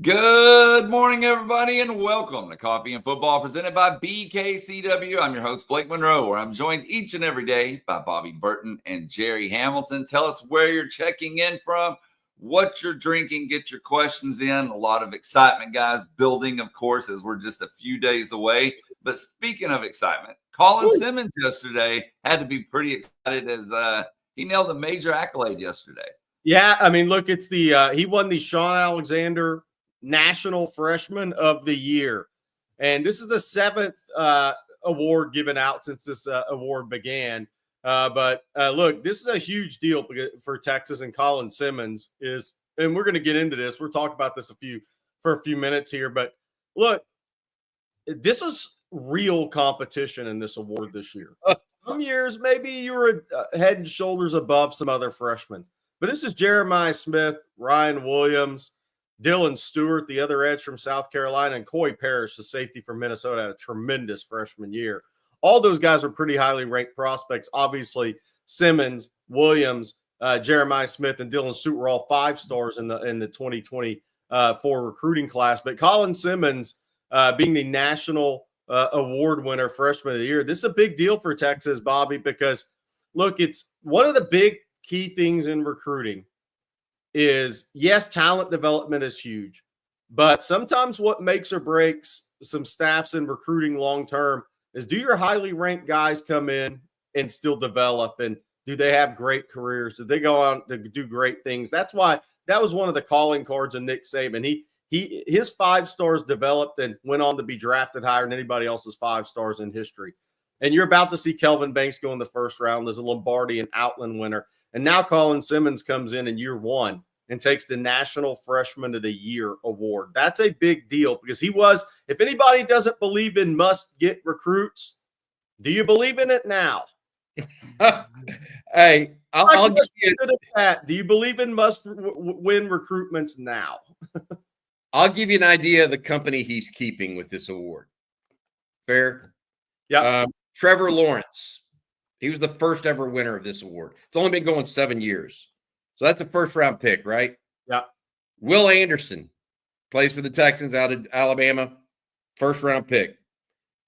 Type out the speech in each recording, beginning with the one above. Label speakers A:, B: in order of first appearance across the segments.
A: Good morning, everybody, and welcome to Coffee and Football presented by BKCW. I'm your host, Blake Monroe, where I'm joined each and every day by Bobby Burton and Jerry Hamilton. Tell us where you're checking in from, what you're drinking, get your questions in. A lot of excitement, guys, building, of course, as we're just a few days away. But speaking of excitement, Colin Simmons yesterday had to be pretty excited as he nailed a major accolade yesterday.
B: Yeah, I mean, look, it's the he won the Sean Alexander National Freshman of the Year. And this is the seventh award given out since this award began. But look, this is a huge deal for Texas, and Colin Simmons is, and we're going to get into this. We'll talk about this for a few minutes here. But look, this was real competition in this award this year. Some years, maybe you were head and shoulders above some other freshmen. But this is Jeremiah Smith, Ryan Williams, Dylan Stewart, the other edge from South Carolina, and Coy Parrish, the safety from Minnesota, had a tremendous freshman year. All those guys are pretty highly ranked prospects. Obviously, Simmons, Williams, Jeremiah Smith, and Dylan Stewart were all 5 stars in the 2024 recruiting class. But Colin Simmons, being the national award winner, freshman of the year, this is a big deal for Texas, Bobby, because look, it's one of the big key things in recruiting is, yes, talent development is huge, but sometimes what makes or breaks some staffs in recruiting long-term is, do your highly ranked guys come in and still develop, and do they have great careers? Do they go on to do great things? That's why that was one of the calling cards of Nick Saban. His 5 stars developed and went on to be drafted higher than anybody else's 5 stars in history. And you're about to see Kelvin Banks go in the first round as a Lombardi and Outland winner. And now Colin Simmons comes in year 1 and takes the National Freshman of the Year award. That's a big deal because he was, if anybody doesn't believe in must-get recruits, do you believe in it now?
C: Hey, I'll give you
B: that. Do you believe in must-win recruitments now?
C: I'll give you an idea of the company he's keeping with this award. Fair?
B: Yeah.
C: Trevor Lawrence. He was the first ever winner of this award. It's only been going 7 years. So that's a first-round pick, right?
B: Yeah.
C: Will Anderson plays for the Texans out of Alabama, first-round pick.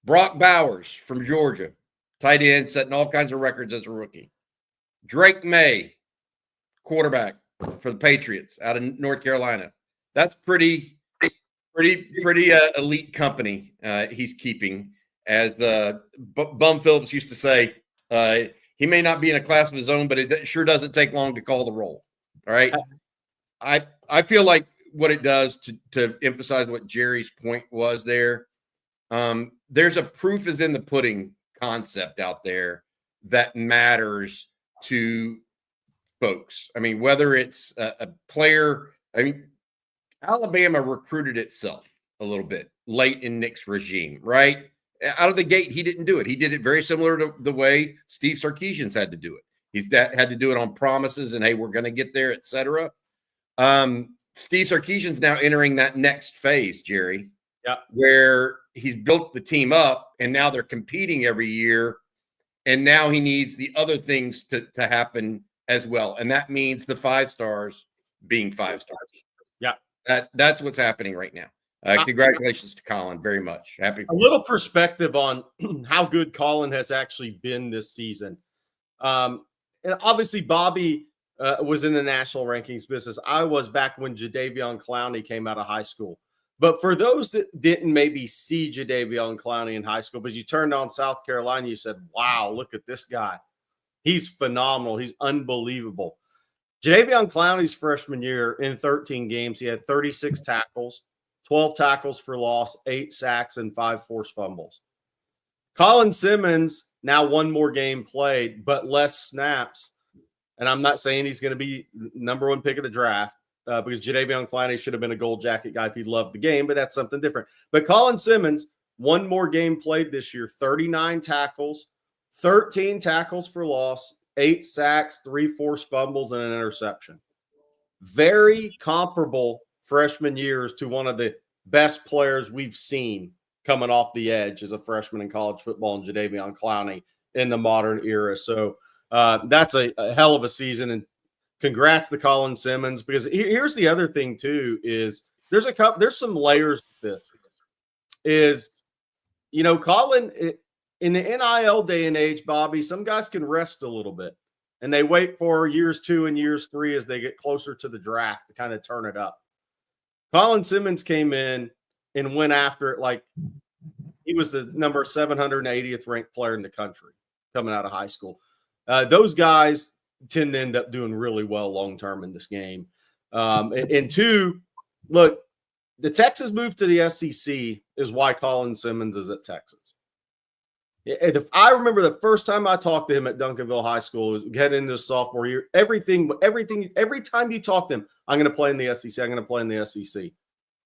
C: Brock Bowers from Georgia, tight end, setting all kinds of records as a rookie. Drake May, quarterback for the Patriots out of North Carolina. That's pretty elite company he's keeping. As Bum Phillips used to say, he may not be in a class of his own, but it sure doesn't take long to call the roll. All right. I feel like what it does to emphasize what Jerry's point was there. There's a proof is in the pudding concept out there that matters to folks. I mean, whether it's a player, I mean, Alabama recruited itself a little bit late in Nick's regime, right? Out of the gate, he didn't do it. He did it very similar to the way Steve Sarkisian's had to do it. He's had to do it on promises and, hey, we're going to get there, et cetera. Steve Sarkisian's now entering that next phase, Jerry, where he's built the team up and now they're competing every year. And now he needs the other things to happen as well. And that means the 5 stars being 5 stars.
B: Yeah.
C: That's what's happening right now. Congratulations to Colin very much. Happy.
B: A little perspective on how good Colin has actually been this season. And obviously Bobby was in the national rankings business. I was back when Jadeveon Clowney came out of high school. But for those that didn't maybe see Jadeveon Clowney in high school, but you turned on South Carolina, you said, wow, look at this guy. He's phenomenal. He's unbelievable. Jadeveon Clowney's freshman year in 13 games, he had 36 tackles, 12 tackles for loss, 8 sacks, and 5 forced fumbles. Colin Simmons, now 1 more game played, but less snaps. And I'm not saying he's going to be number 1 pick of the draft because Jadeveon Clowney should have been a gold jacket guy if he loved the game, but that's something different. But Colin Simmons, 1 more game played this year, 39 tackles, 13 tackles for loss, 8 sacks, 3 forced fumbles, and an interception. Very comparable freshman years to one of the best players we've seen coming off the edge as a freshman in college football, and Jadeveon Clowney in the modern era. So that's a hell of a season, and congrats to Colin Simmons, because here's the other thing too is there's some layers to this. Is, Colin, in the NIL day and age, Bobby, some guys can rest a little bit and they wait for years 2 and years 3 as they get closer to the draft to kind of turn it up. Colin Simmons came in and went after it like he was the number 780th ranked player in the country coming out of high school. Those guys tend to end up doing really well long-term in this game. And two, look, the Texas move to the SEC is why Colin Simmons is at Texas. If I remember the first time I talked to him at Duncanville High School, was heading into his sophomore year, every time you talk to him, I'm going to play in the SEC. I'm going to play in the SEC.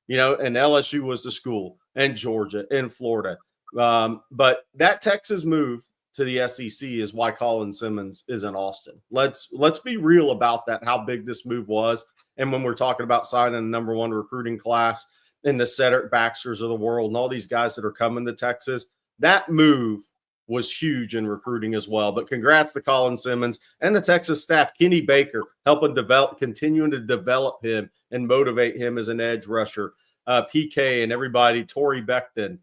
B: And LSU was the school, and Georgia, and Florida. But that Texas move to the SEC is why Colin Simmons is in Austin. Let's be real about that, how big this move was. And when we're talking about signing a number 1 recruiting class and the Cedric Baxters of the world and all these guys that are coming to Texas, that move was huge in recruiting as well. But congrats to Colin Simmons and the Texas staff, Kenny Baker, continuing to develop him and motivate him as an edge rusher, PK and everybody, Torrey Becton.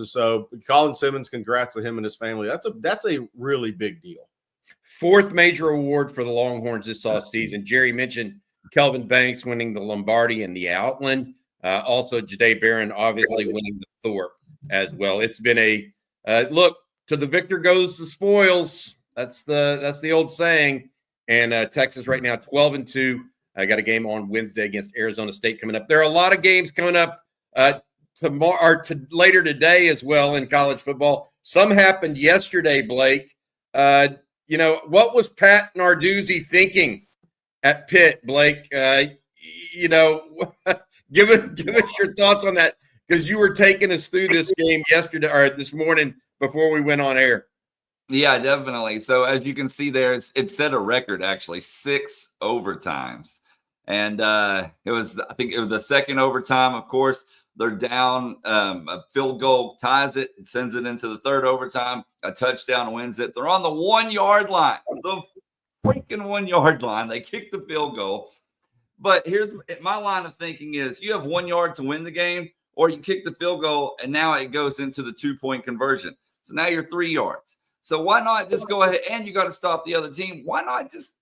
B: So Colin Simmons, congrats to him and his family. That's a really big deal.
C: 4th major award for the Longhorns this offseason. Jerry mentioned Kelvin Banks winning the Lombardi and the Outland. Also, Jahdae Barron obviously winning the Thorpe as well. It's been a look, to the victor goes the spoils. That's the old saying. And Texas right now 12-2. I got a game on Wednesday against Arizona State coming up. There are a lot of games coming up tomorrow or later today as well in college football. Some happened yesterday, Blake. What was Pat Narduzzi thinking at Pitt, Blake? Give us your thoughts on that, because you were taking us through this game yesterday or this morning before we went on air.
A: Yeah, definitely. So as you can see there, it set a record, actually, 6 overtimes. And I think it was the second overtime, of course. They're down. A field goal ties it, sends it into the third overtime. A touchdown wins it. They're on the 1-yard line. The freaking 1-yard line. They kick the field goal. But here's my line of thinking is you have 1 yard to win the game, or you kick the field goal, and now it goes into the 2-point conversion. So now you're 3 yards. So why not just go ahead, and you got to stop the other team. Why not just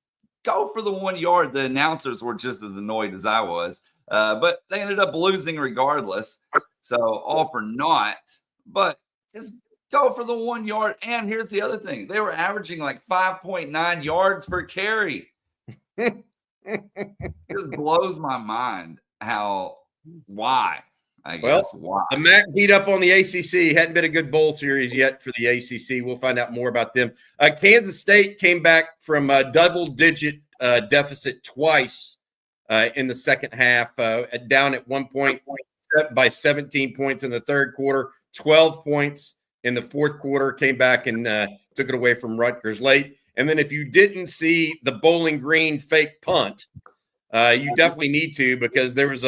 A: go for the 1 yard? The announcers were just as annoyed as I was. But they ended up losing regardless. So all for naught. But just go for the 1 yard. And here's the other thing. They were averaging like 5.9 yards per carry. Just blows my mind why. Why.
C: The MAC beat up on the ACC. Hadn't been a good bowl series yet for the ACC. We'll find out more about them. Kansas State came back from a double-digit deficit twice in the second half, down at one point by 17 points in the third quarter, 12 points in the fourth quarter, came back and took it away from Rutgers late. And then if you didn't see the Bowling Green fake punt, you definitely need to, because there was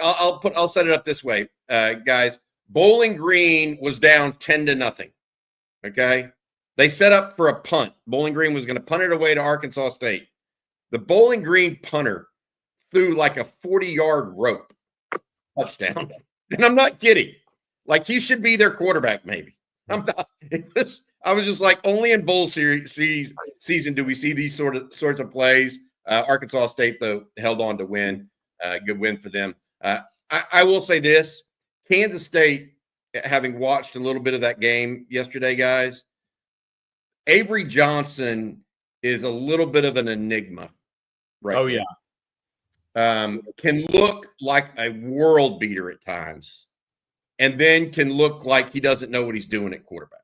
C: I'll set it up this way, guys. Bowling Green was down 10-0. Okay. They set up for a punt. Bowling Green was going to punt it away to Arkansas State. The Bowling Green punter threw like a 40-yard rope touchdown. And I'm not kidding. Like, he should be their quarterback, maybe. I'm not. I was just like, only in bowl season do we see these sorts of plays. Arkansas State, though, held on to win. Good win for them. I will say this. Kansas State, having watched a little bit of that game yesterday, guys, Avery Johnson is a little bit of an enigma. Right.
B: Oh, yeah.
C: Can look like a world beater at times, and then can look like he doesn't know what he's doing at quarterback.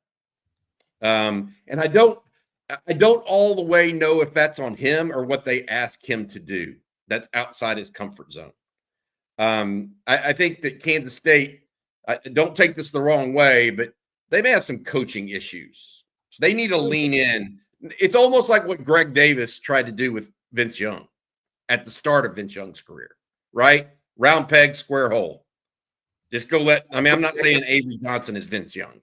C: And I don't all the way know if that's on him or what they ask him to do. That's outside his comfort zone. I think that Kansas State, don't take this the wrong way, but they may have some coaching issues. So they need to lean in. It's almost like what Greg Davis tried to do with Vince Young at the start of Vince Young's career, right? Round peg, square hole. Just go I'm not saying Avery Johnson is Vince Young.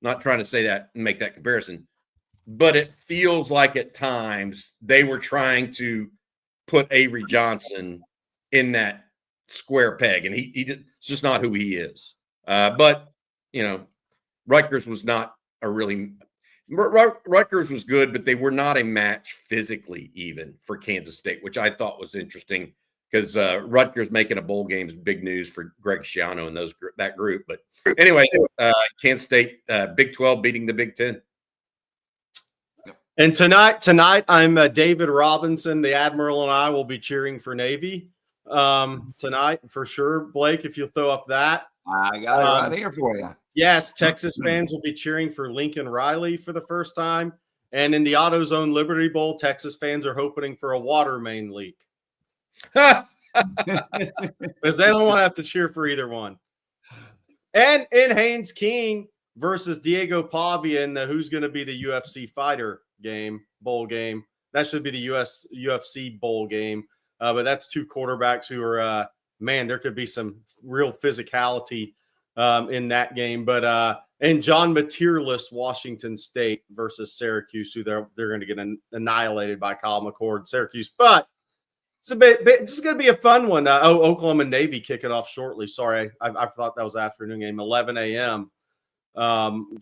C: Not trying to say that and make that comparison. But it feels like at times they were trying to put Avery Johnson in that square peg, and it's just not who he is. But Rutgers was not a really Rutgers was good, but they were not a match physically even for Kansas State, which I thought was interesting because Rutgers making a bowl game is big news for Greg Schiano and that group. But anyway, Kansas State, Big 12 beating the Big 10.
B: And tonight I'm David Robinson. The Admiral and I will be cheering for Navy tonight for sure. Blake, if you'll throw up that.
A: I got it right here for you.
B: Yes, Texas fans will be cheering for Lincoln Riley for the first time. And in the AutoZone Liberty Bowl, Texas fans are hoping for a water main leak. Because they don't want to have to cheer for either one. And in Haynes King versus Diego Pavia in the who's going to be the UFC fighter bowl game. That should be the UFC bowl game. But that's two quarterbacks who are, there could be some real physicality in that game. But and John Mateerless, Washington State versus Syracuse, who they're going to get annihilated by Kyle McCord, Syracuse. But it's it's going to be a fun one. Oklahoma Navy kick it off shortly. Sorry, I thought that was afternoon game, 11 a.m. I'm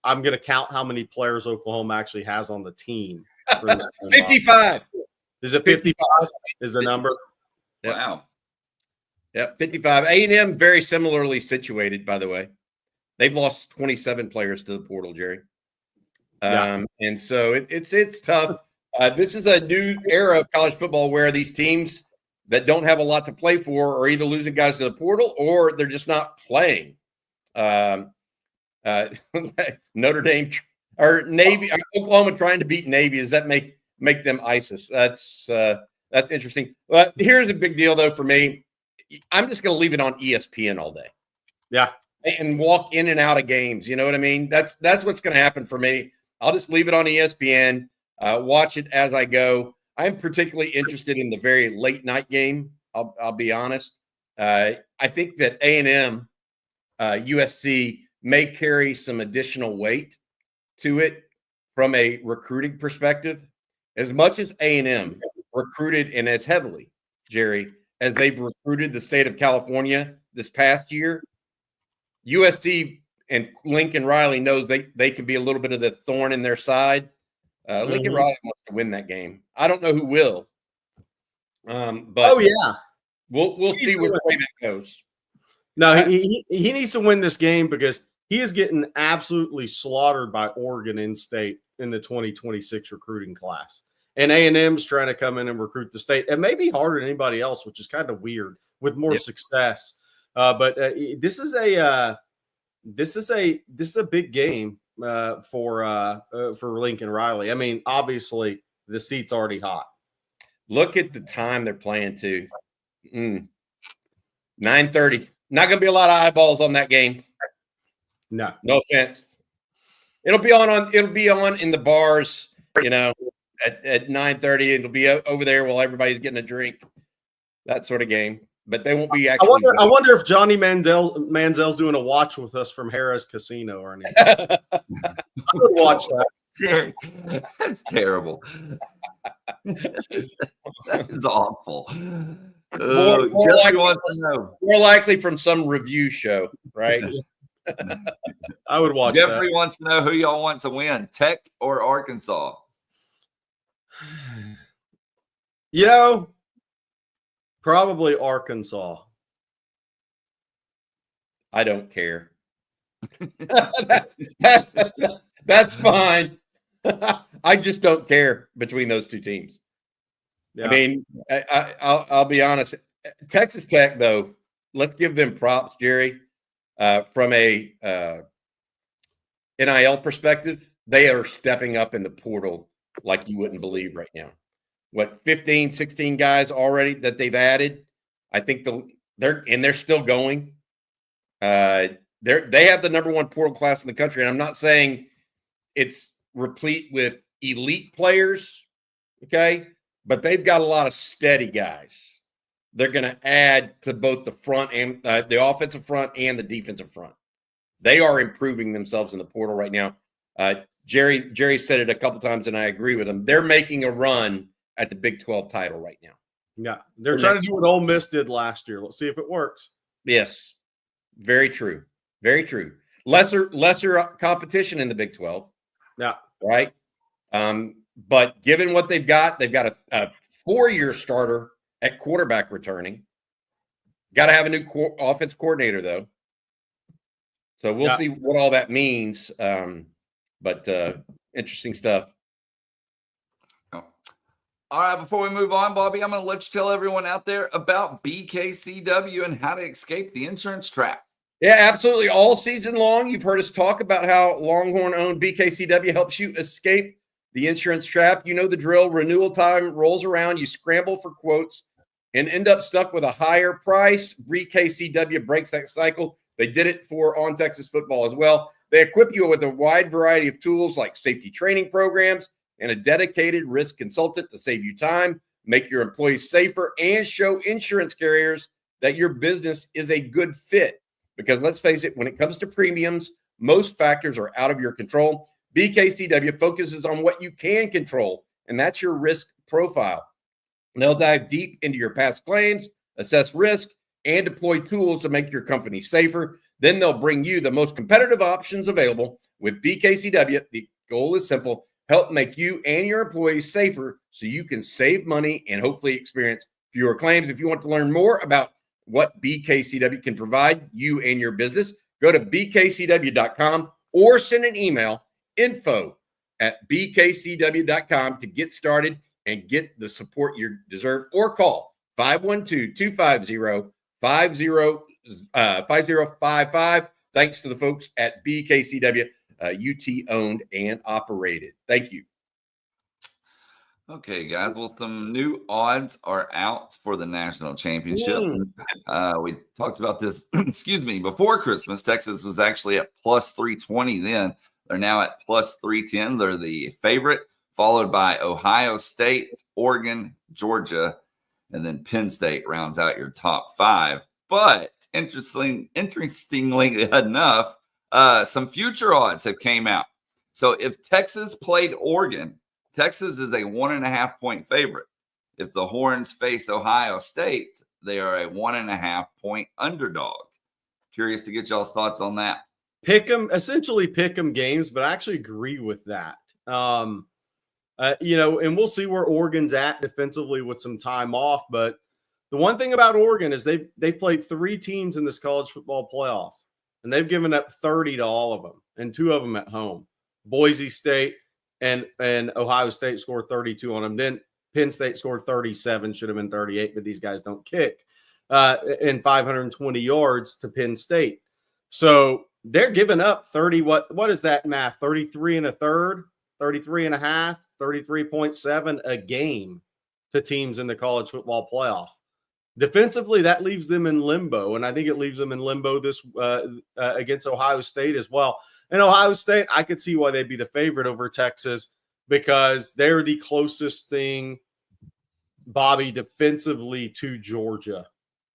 B: going to count how many players Oklahoma actually has on the team.
C: 55.
B: Is it 55? Is the number?
C: Yep.
A: Wow.
C: Yep, 55. A&M very similarly situated, by the way. They've lost 27 players to the portal, Jerry. And so it's tough. This is a new era of college football where these teams that don't have a lot to play for are either losing guys to the portal or they're just not playing. Notre Dame or Navy, Oklahoma trying to beat Navy. Does that make them ISIS? That's interesting. But here's a big deal though for me. I'm just going to leave it on ESPN all day.
B: Yeah.
C: And walk in and out of games. You know what I mean? That's what's going to happen for me. I'll just leave it on ESPN, watch it as I go. I'm particularly interested in the very late night game. I'll be honest. I think that A&M, USC may carry some additional weight to it from a recruiting perspective. As much as A&M recruited and as heavily, Jerry, as they've recruited the state of California this past year, USC and Lincoln Riley knows they can be a little bit of the thorn in their side. Lincoln Riley wants to win that game. I don't know who will. But we'll see which way that goes.
B: No, he needs to win this game because he is getting absolutely slaughtered by Oregon in-state in the 2026 recruiting class. And A&M's trying to come in and recruit the state. It may be harder than anybody else, which is kind of weird, with more success. But this is a big game for Lincoln Riley. I mean, obviously the seat's already hot.
C: Look at the time they're playing too. 9:30. Not going to be a lot of eyeballs on that game.
B: No
C: offense. It'll be on in the bars, at 9:30. It'll be over there while everybody's getting a drink. That sort of game. But they won't be actually.
B: I wonder if Johnny Manziel's doing a watch with us from Harrah's Casino or anything. I would watch that.
A: Jerry, that's terrible. That is awful.
C: More likely from some review show, right?
B: I would watch
A: Jeffrey
B: that.
A: wants to know who y'all want to win, Tech or Arkansas?
B: Probably Arkansas.
C: I don't care. That's fine. I just don't care between those two teams. Yeah. I mean, I'll be honest. Texas Tech, though, let's give them props, Jerry. From a NIL perspective, they are stepping up in the portal like you wouldn't believe right now. 15, 16 guys already that they've added. I think they're still going. They have the number one portal class in the country, and I'm not saying it's replete with elite players, okay? But they've got a lot of steady guys. They're going to add to both the front and the offensive front and the defensive front. They are improving themselves in the portal right now. Jerry said it a couple times, and I agree with him. They're making a run at the Big 12 title right now.
B: Yeah, they're trying to do what Ole Miss did last year. Let's see if it works.
C: Yes, very true. Very true. Lesser competition in the Big 12.
B: Yeah.
C: Right. But given what they've got a 4-year starter at quarterback returning. Got to have a new offense coordinator, though. So we'll see what all that means. But interesting stuff.
A: All right, before we move on, Bobby, I'm going to let you tell everyone out there about BKCW and how to escape the insurance trap.
C: Yeah, absolutely. All season long, you've heard us talk about how Longhorn-owned BKCW helps you escape the insurance trap. You know the drill. Renewal time rolls around. You scramble for quotes and end up stuck with a higher price. BKCW breaks that cycle. They did it for On Texas Football as well. They equip you with a wide variety of tools like safety training programs and a dedicated risk consultant to save you time, make your employees safer, and show insurance carriers that your business is a good fit. Because let's face it, when it comes to premiums, most factors are out of your control. BKCW focuses on what you can control, and that's your risk profile. They'll dive deep into your past claims, assess risk, and deploy tools to make your company safer. Then they'll bring you the most competitive options available with BKCW. The goal is simple: help make you and your employees safer so you can save money and hopefully experience fewer claims. If you want to learn more about what BKCW can provide you and your business, go to bkcw.com or send an email, info@bkcw.com, to get started and get the support you deserve, or call 512-250-5055. Thanks to the folks at BKCW, UT owned and operated. Thank you.
A: Okay, guys. Well, some new odds are out for the national championship. We talked about this, before Christmas. Texas was actually at plus 320 then. They're now at plus 310. They're the favorite, followed by Ohio State, Oregon, Georgia, and then Penn State rounds out your top 5. But interestingly enough, some future odds have came out. So if Texas played Oregon, Texas is a 1.5 point favorite. If the Horns face Ohio State, they are a 1.5 point underdog. Curious to get y'all's thoughts on that.
B: Essentially pick 'em games, but I actually agree with that. And we'll see where Oregon's at defensively with some time off. But the one thing about Oregon is they've played 3 teams in this college football playoff, and they've given up 30 to all of them, and 2 of them at home. Boise State and Ohio State scored 32 on them. Then Penn State scored 37, should have been 38, but these guys don't kick, and 520 yards to Penn State. So they're giving up 30. What is that math? 33 and a third, 33 and a half, 33.7 a game to teams in the college football playoff. Defensively, that leaves them in limbo, and I think it leaves them in limbo this against Ohio State as well. And Ohio State, I could see why they'd be the favorite over Texas, because they're the closest thing, Bobby, defensively to Georgia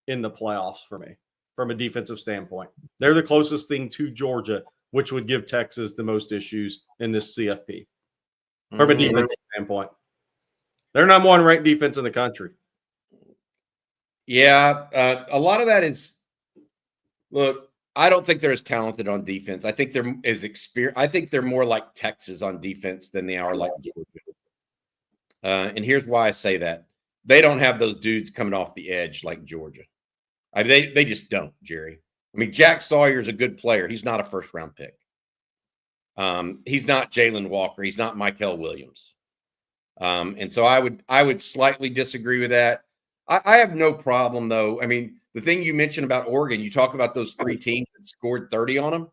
B: in the playoffs for me, from a defensive standpoint. They're the closest thing to Georgia, which would give Texas the most issues in this CFP from a defensive standpoint. They're number 1 ranked defense in the country.
C: Yeah, a lot of that is, look, I don't think they're as talented on defense. I think they're as experienced. I think they're more like Texas on defense than they are like Georgia. And here's why I say that. They don't have those dudes coming off the edge like Georgia. They just don't, Jerry. I mean, Jack Sawyer's a good player. He's not a first-round pick. He's not Jalen Walker. He's not Michael Williams. And so I would slightly disagree with that. I have no problem, though. I mean, the thing you mentioned about Oregon, you talk about those 3 teams that scored 30 on them.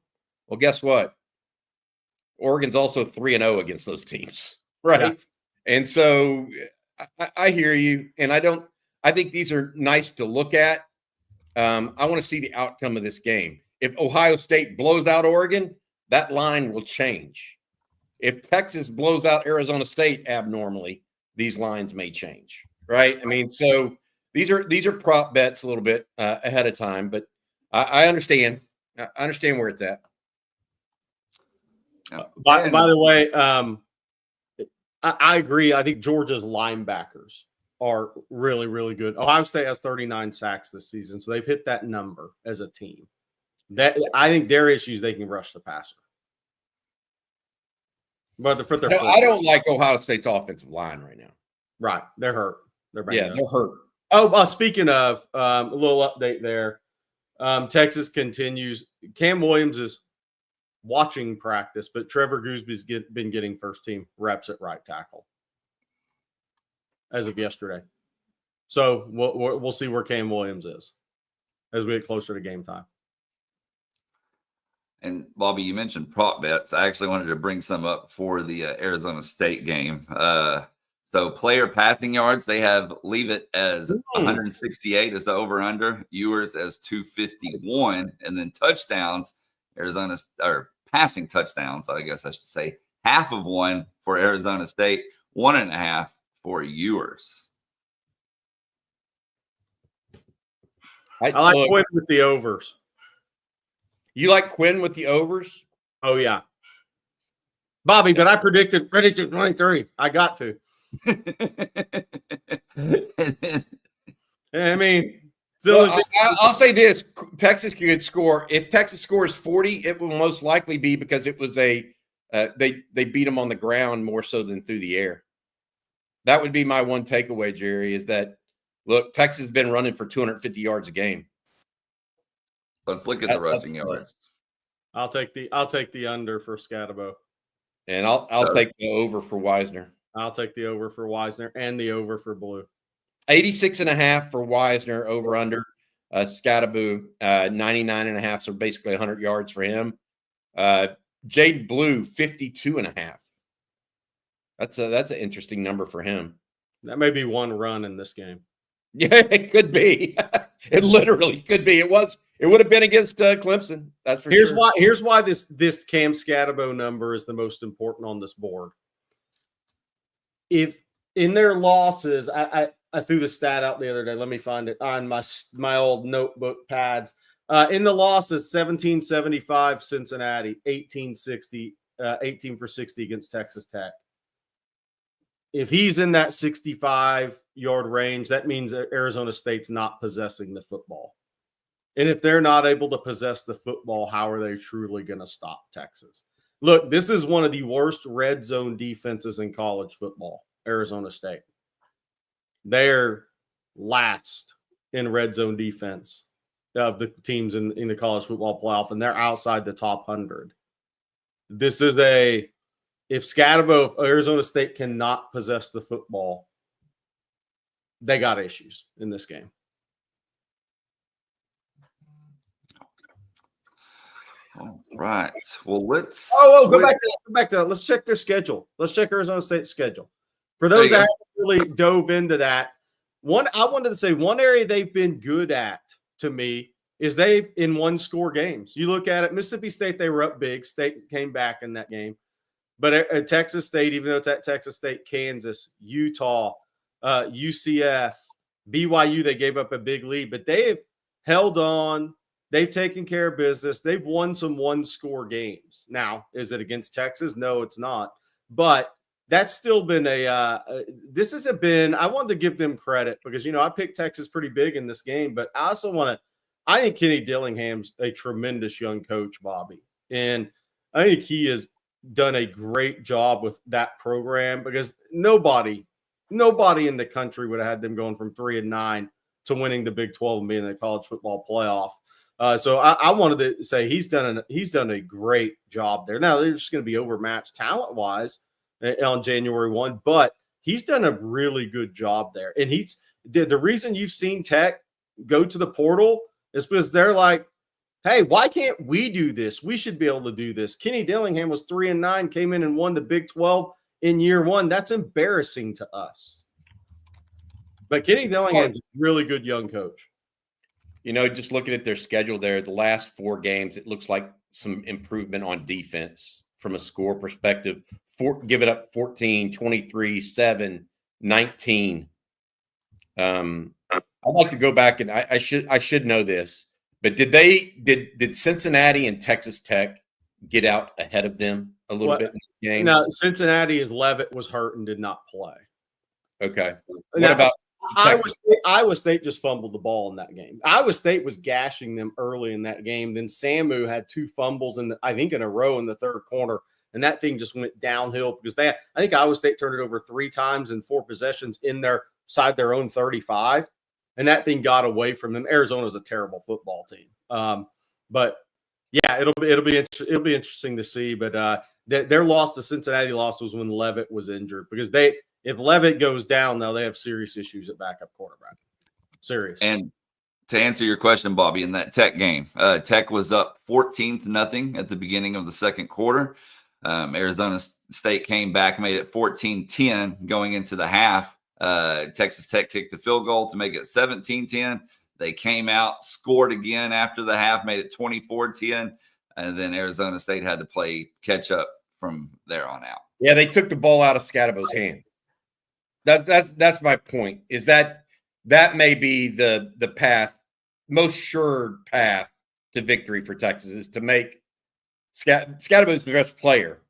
C: Well, guess what? Oregon's also 3-0 against those teams, right? Yeah. And so I hear you, and I think these are nice to look at. I want to see the outcome of this game. If Ohio State blows out Oregon, that line will change. If Texas blows out Arizona State abnormally, these lines may change, right? I mean, so these are prop bets a little bit ahead of time, but I understand. I understand where it's at.
B: By the way, I agree. I think Georgia's linebackers are really, really good. Ohio State has 39 sacks this season, so they've hit that number as a team. That I think their issue is they can rush the passer. But for their
C: I don't like Ohio State's offensive line right now.
B: Right, they're hurt. They're banged up.
C: They're hurt.
B: Oh, speaking of, a little update there. Texas continues. Cam Williams is watching practice, but Trevor Goosby's been getting first team reps at right tackle as of yesterday. So we'll see where Cam Williams is as we get closer to game time.
A: And Bobby, you mentioned prop bets. I actually wanted to bring some up for the Arizona State game. So player passing yards, they leave it as 168 as the over-under, Ewers as 251, and then touchdowns, or passing touchdowns, I guess I should say, half of one for Arizona State, 1.5 for Ewers.
B: I like Quinn with the overs.
C: You like Quinn with the overs?
B: Oh, yeah. Bobby, but I predicted 23. I got to. I mean,
C: I'll say this: Texas could score. If Texas scores 40, it will most likely be because it was they beat them on the ground more so than through the air. That would be my one takeaway, Jerry. Is that look, Texas has been running for 250 yards a game.
A: Let's look at the rushing yards.
B: I'll take the under for Scatabo,
C: and I'll take the over for Weisner.
B: I'll take the over for Weisner and the over for Blue.
C: 86.5 for Weisner, over under. Scatabo, 99.5, so basically 100 yards for him. Jaden Blue, 52.5. That's an interesting number for him.
B: That may be one run in this game.
C: Yeah, it could be. It literally could be. It would have been against Clemson. That's for sure.
B: Here's why this Cam Scatabo number is the most important on this board. If in their losses, I threw the stat out the other day. Let me find it on my old notebook pads. In the losses, 1775 Cincinnati, 1860, 18 for 60 against Texas Tech. If he's in that 65-yard range, that means Arizona State's not possessing the football. And if they're not able to possess the football, how are they truly going to stop Texas? Look, this is one of the worst red zone defenses in college football, Arizona State. They're last in red zone defense of the teams in the college football playoff, and they're outside the top 100. This is if Arizona State cannot possess the football, they got issues in this game.
A: All right. Well, let's
B: go back to that. Let's check their schedule. Let's check Arizona State's schedule. For those that haven't really dove into that, I wanted to say one area they've been good at, to me, is they've in one-score games. You look at it, Mississippi State, they were up big. State came back in that game. But at Texas State, even though it's at Texas State, Kansas, Utah, UCF, BYU, they gave up a big lead. But they have held on. They've taken care of business. They've won some one-score games. Now, is it against Texas? No, it's not. But that's still been I wanted to give them credit because, I picked Texas pretty big in this game. But I think Kenny Dillingham's a tremendous young coach, Bobby. And I think he has done a great job with that program because nobody in the country would have had them going from 3-9 to winning the Big 12 and being in the college football playoff. So I wanted to say he's done a great job there. Now they're just going to be overmatched talent-wise on January 1, but he's done a really good job there. And the reason you've seen Tech go to the portal is because they're like, hey, why can't we do this? We should be able to do this. Kenny Dillingham was 3-9, came in and won the Big 12 in year one. That's embarrassing to us. But Kenny Dillingham's a really good young coach.
C: Just looking at their schedule there, the last 4 games, it looks like some improvement on defense from a score perspective. Give it up 14, 23, 7, 19. I'd like to go back and I should know this, but did Cincinnati and Texas Tech get out ahead of them a little bit in the game?
B: No, Cincinnati, as Levitt was hurt and did not play.
C: Okay. What about
B: Iowa State just fumbled the ball in that game. Iowa State was gashing them early in that game. Then Samu had 2 fumbles in a row in the third quarter, and that thing just went downhill because I think Iowa State turned it over 3 times in 4 possessions in their own 35, and that thing got away from them. Arizona's a terrible football team, but yeah, it'll be interesting to see. But their loss, the Cincinnati loss, was when Levitt was injured because if Levitt goes down, now they have serious issues at backup quarterback. Serious.
A: And to answer your question, Bobby, in that Tech game, Tech was up 14-0 at the beginning of the second quarter. Arizona State came back, made it 14-10 going into the half. Texas Tech kicked the field goal to make it 17-10. They came out, scored again after the half, made it 24-10, and then Arizona State had to play catch up from there on out.
C: Yeah, they took the ball out of Scadabo's hand. That's my point. Is that may be the path, most sure path to victory for Texas is to make Scadabo's the best player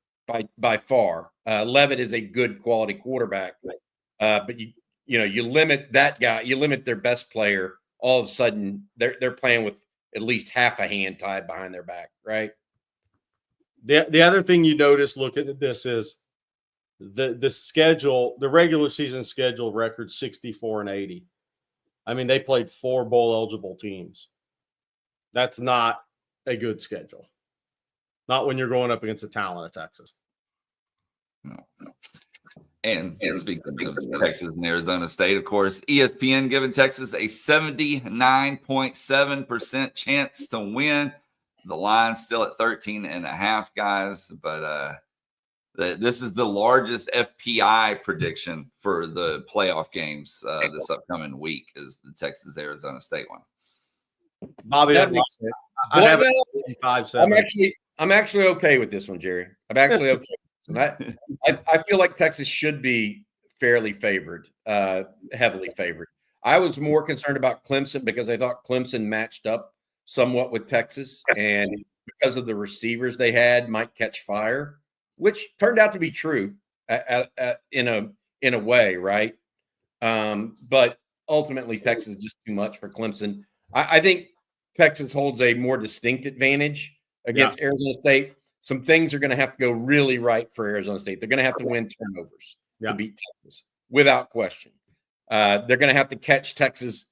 C: by far. Levitt is a good quality quarterback, but you limit that guy, you limit their best player. All of a sudden, they're playing with at least half a hand tied behind their back, right?
B: The other thing you notice looking at this is the schedule, the regular season schedule record 64-80. I mean, they played 4 bowl eligible teams. That's not a good schedule. Not when you're going up against the talent of Texas.
A: No. And speaking of Texas and Arizona State, of course, ESPN giving Texas a 79.7% chance to win. The line's still at 13.5, guys, but this is the largest FPI prediction for the playoff games this upcoming week is the Texas-Arizona State one.
B: Bobby,
C: that makes sense. I'm actually okay with this one, Jerry. I'm actually okay. I feel like Texas should be fairly favored, heavily favored. I was more concerned about Clemson because I thought Clemson matched up somewhat with Texas, and because of the receivers they had, might catch fire, which turned out to be true in a way, right? But ultimately, Texas is just too much for Clemson. I think Texas holds a more distinct advantage against Arizona State. Some things are going to have to go really right for Arizona State. They're going to have to win turnovers to beat Texas, without question. They're going to have to catch Texas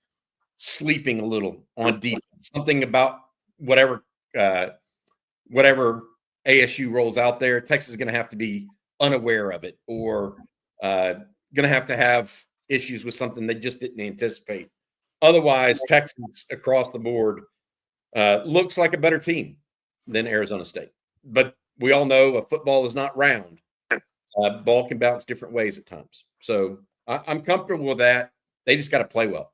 C: sleeping a little on defense. Something about whatever ASU rolls out there, Texas is going to have to be unaware of it, or going to have issues with something they just didn't anticipate. Otherwise, Texas across the board looks like a better team than Arizona State. But we all know a football is not round. Ball can bounce different ways at times. So I'm comfortable with that. They just got to play well.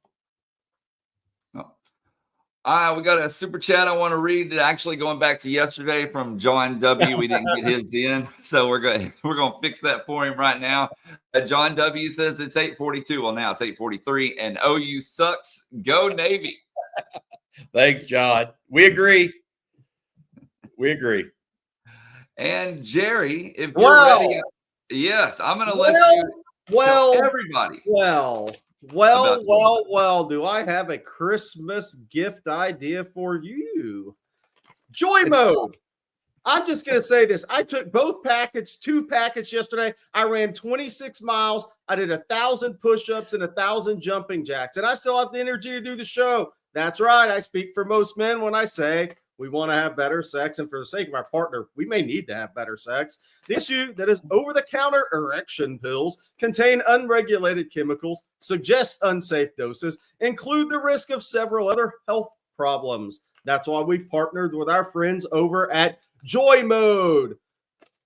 A: We got a super chat I want to read. Actually, going back to yesterday from John W. We didn't get his in, so we're going to fix that for him right now. John W. says it's 8:42. Well, now it's 8:43, and OU sucks. Go Navy.
C: Thanks, John. We agree.
A: And Jerry, if you're ready, yes, I'm going to let you tell everybody.
B: Well, do I have a Christmas gift idea for you? Joy Mode. I'm just going to say this. I took two packets yesterday. I ran 26 miles. I did 1,000 push-ups and 1,000 jumping jacks, and I still have the energy to do the show. That's right. I speak for most men when I say we want to have better sex, and for the sake of our partner, we may need to have better sex. The issue that is over-the-counter erection pills contain unregulated chemicals, suggest unsafe doses, include the risk of several other health problems. That's why we've partnered with our friends over at Joy Mode.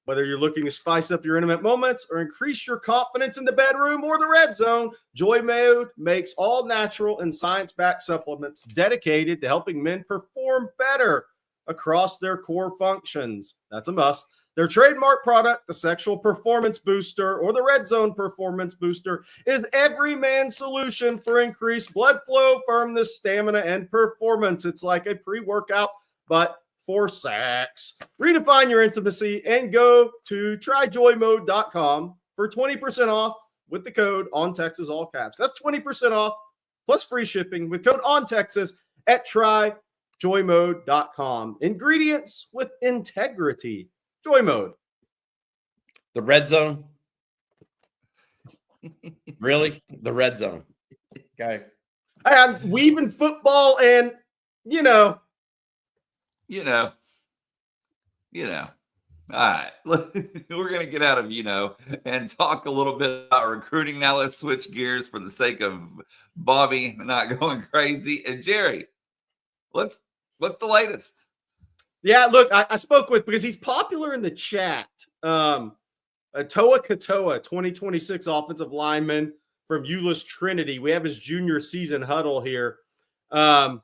B: Whether you're looking to spice up your intimate moments or increase your confidence in the bedroom or the red zone, Joy Mode makes all natural and science-backed supplements dedicated to helping men perform better across their core functions. That's a must. Their trademark product, the Sexual Performance Booster or the Red Zone Performance Booster, is every man's solution for increased blood flow, firmness, stamina, and performance. It's like a pre-workout, but for sex. Redefine your intimacy and go to tryjoymode.com for 20% off with the code on Texas, all caps. That's 20% off plus free shipping with code on Texas at tryjoymode.com. Ingredients with integrity. Joy Mode.
C: The red zone. Really? The red zone. Okay.
B: I'm weaving football and, you know.
A: All right. We're going to get out of, and talk a little bit about recruiting. Now let's switch gears for the sake of Bobby not going crazy. And Jerry, what's the latest?
B: Yeah, look, I spoke with, because he's popular in the chat. Katoa, 2026 offensive lineman from Euless Trinity. We have his junior season huddle here. Toa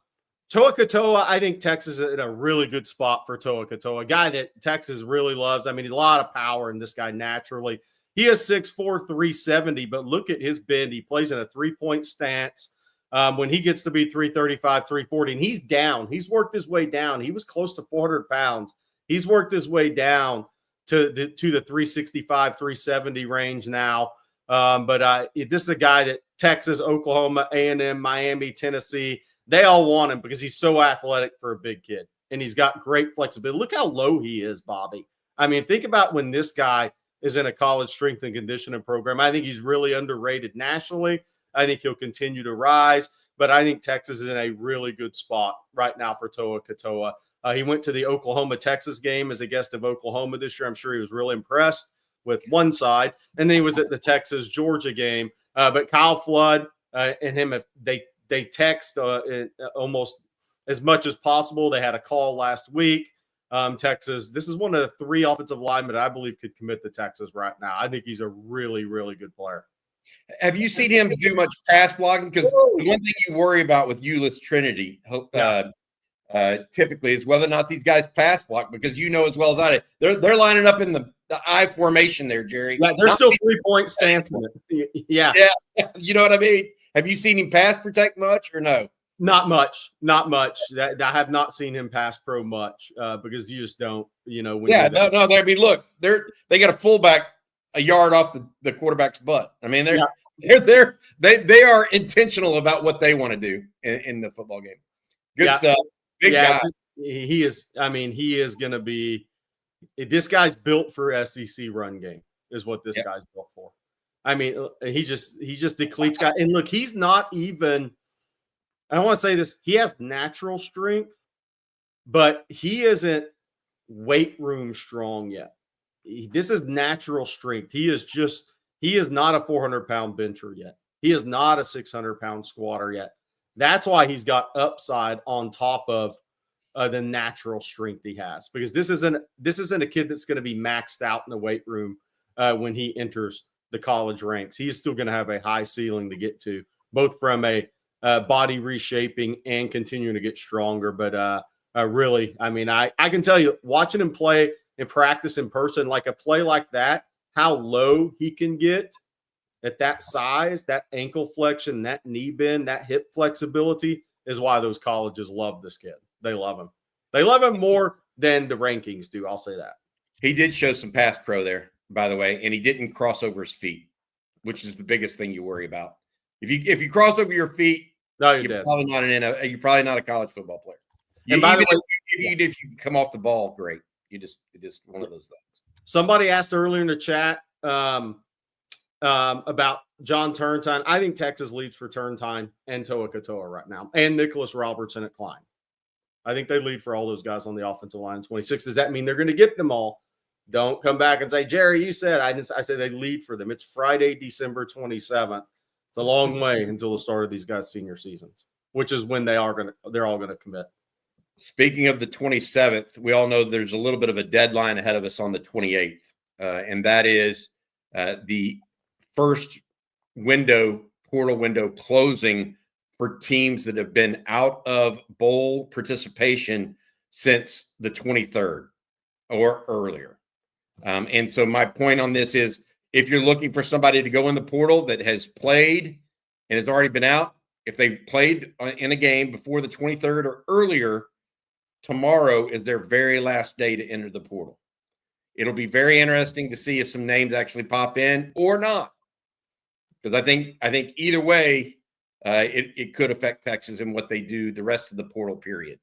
B: Katoa, I think Texas is in a really good spot for Toa Katoa, a guy that Texas really loves. I mean, a lot of power in this guy naturally. He is 6'4", 370, but look at his bend. He plays in a three-point stance. When he gets to be 335, 340, and he's down. He's worked his way down. He was close to 400 pounds. He's worked his way down to the 365, 370 range now. But this is a guy that Texas, Oklahoma, A&M, Miami, Tennessee, they all want him because he's so athletic for a big kid, and he's got great flexibility. Look how low he is, Bobby. I mean, think about when this guy is in a college strength and conditioning program. I think he's really underrated nationally. I think he'll continue to rise, but I think Texas is in a really good spot right now for Toa Katoa. He went to the Oklahoma-Texas game as a guest of Oklahoma this year. I'm sure he was really impressed with one side, and then he was at the Texas-Georgia game. But Kyle Flood and him, they text almost as much as possible. They had a call last week. Texas, this is one of the three offensive linemen I believe could commit to Texas right now. I think he's a really, really good player.
C: Have you seen him do much pass blocking? Because the one thing you worry about with Euless Trinity typically is whether or not these guys pass block, because you know as well as I do, they're lining up in the I formation there, Jerry.
B: Yeah, they're still 3-point stance in it. Yeah.
C: You know what I mean? Have you seen him pass protect much or no?
B: Not much. I have not seen him pass pro much because you just don't, No.
C: I mean, look, they got a fullback a yard off the quarterback's butt. I mean, they are intentional about what they want to do in the football game. Good stuff. Big guy.
B: He is. I mean, he is going to be. This guy's built for SEC run game. Is what this guy's built for. I mean, he just depletes guys. And look, he's not even. I don't want to say this. He has natural strength, but he isn't weight room strong yet. This is natural strength. He is not a 400-pound bencher yet. He is not a 600-pound squatter yet. That's why he's got upside on top of the natural strength he has, because this isn't a kid that's going to be maxed out in the weight room when he enters the college ranks. He is still going to have a high ceiling to get to, both from a body reshaping and continuing to get stronger. But really, I mean, I can tell you, watching him play and practice in person, like a play like that, how low he can get at that size, that ankle flexion, that knee bend, that hip flexibility is why those colleges love this kid. They love him. They love him more than the rankings do. I'll say that. He
C: did show some pass pro there, by the way, and he didn't cross over his feet, which is the biggest thing you worry about. If you cross over your feet, you're probably not a college football player.
B: And by the way,
C: if you come off the ball, great. It is one of those things.
B: Somebody asked earlier in the chat about John Turntine. I think Texas leads for Turntine and Toa Katoa right now, and Nicholas Robertson at Klein. I think they lead for all those guys on the offensive line. 26. Does that mean they're going to get them all? Don't come back and say, Jerry, you said I said they lead for them. It's Friday, December 27th. It's a long way until the start of these guys' senior seasons, which is when they're all going to commit.
C: Speaking of the 27th, we all know there's a little bit of a deadline ahead of us on the 28th, and that is the first portal window closing for teams that have been out of bowl participation since the 23rd or earlier. And so my point on this is, if you're looking for somebody to go in the portal that has played and has already been out, if they played in a game before the 23rd or earlier, tomorrow is their very last day to enter the portal. It'll be very interesting to see if some names actually pop in or not. because I think either way, it could affect Texas and what they do the rest of the portal period.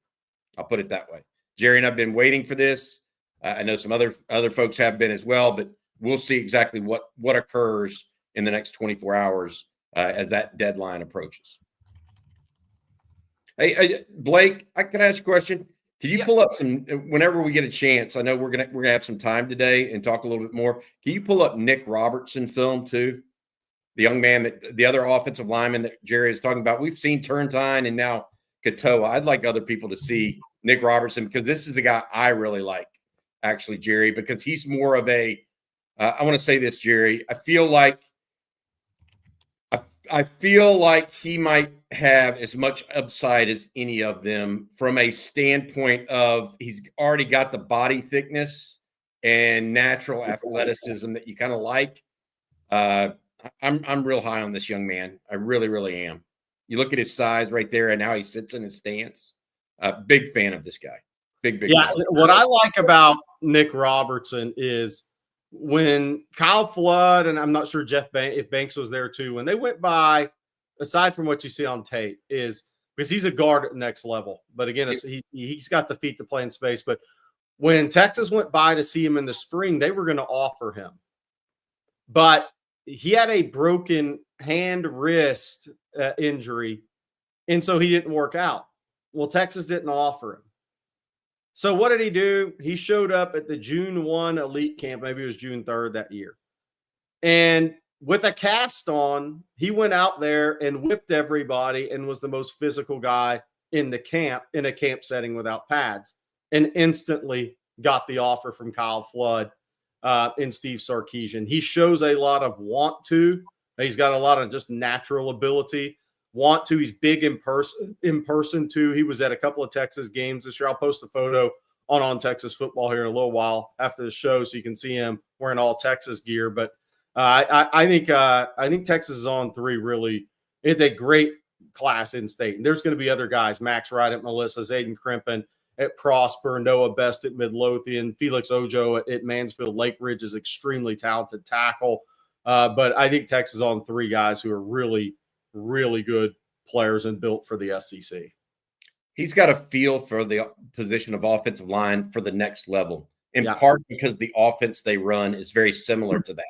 C: I'll put it that way. Jerry and I've been waiting for this. I know some other folks have been as well, but we'll see exactly what occurs in the next 24 hours as that deadline approaches. Hey, Blake, I can ask a question. Can you pull up some whenever we get a chance? I know we're gonna have some time today and talk a little bit more. Can you pull up Nick Robertson film too? The young man the other offensive lineman that Jerry is talking about. We've seen Turntine and now Katoa. I'd like other people to see Nick Robertson because this is a guy I really like, actually, Jerry, because he's more of a I want to say this, Jerry. I feel like he might have as much upside as any of them from a standpoint of he's already got the body thickness and natural athleticism that you kind of like. I'm real high on this young man. I really, really am. You look at his size right there and how he sits in his stance. Big fan of this guy. Big.
B: Yeah, fan. What I like about Nick Robertson is when Kyle Flood, and I'm not sure if Banks was there too, when they went by, aside from what you see on tape, is because he's a guard at the next level. But again, he's got the feet to play in space. But when Texas went by to see him in the spring, they were going to offer him. But he had a broken hand wrist injury, and so he didn't work out. Well, Texas didn't offer him. So what did he do? He showed up at the June 1 elite camp. Maybe it was June 3rd that year. And with a cast on, he went out there and whipped everybody and was the most physical guy in the camp, in a camp setting without pads, and instantly got the offer from Kyle Flood and Steve Sarkisian. He shows a lot of want to. He's got a lot of just natural ability. Want to. He's big in person too. He was at a couple of Texas games this year. I'll post a photo on Texas football here in a little while after the show, so you can see him wearing all Texas gear. But I think Texas is on 3. Really, it's a great class in state. And there's going to be other guys: Max Wright at Melissa, Zayden Crimpin at Prosper, Noah Best at Midlothian, Felix Ojo at Mansfield. Lake Ridge is extremely talented tackle. But I think Texas is on 3 guys who are really, really good players and built for the SEC.
C: He's got a feel for the position of offensive line for the next level, in part because the offense they run is very similar to that.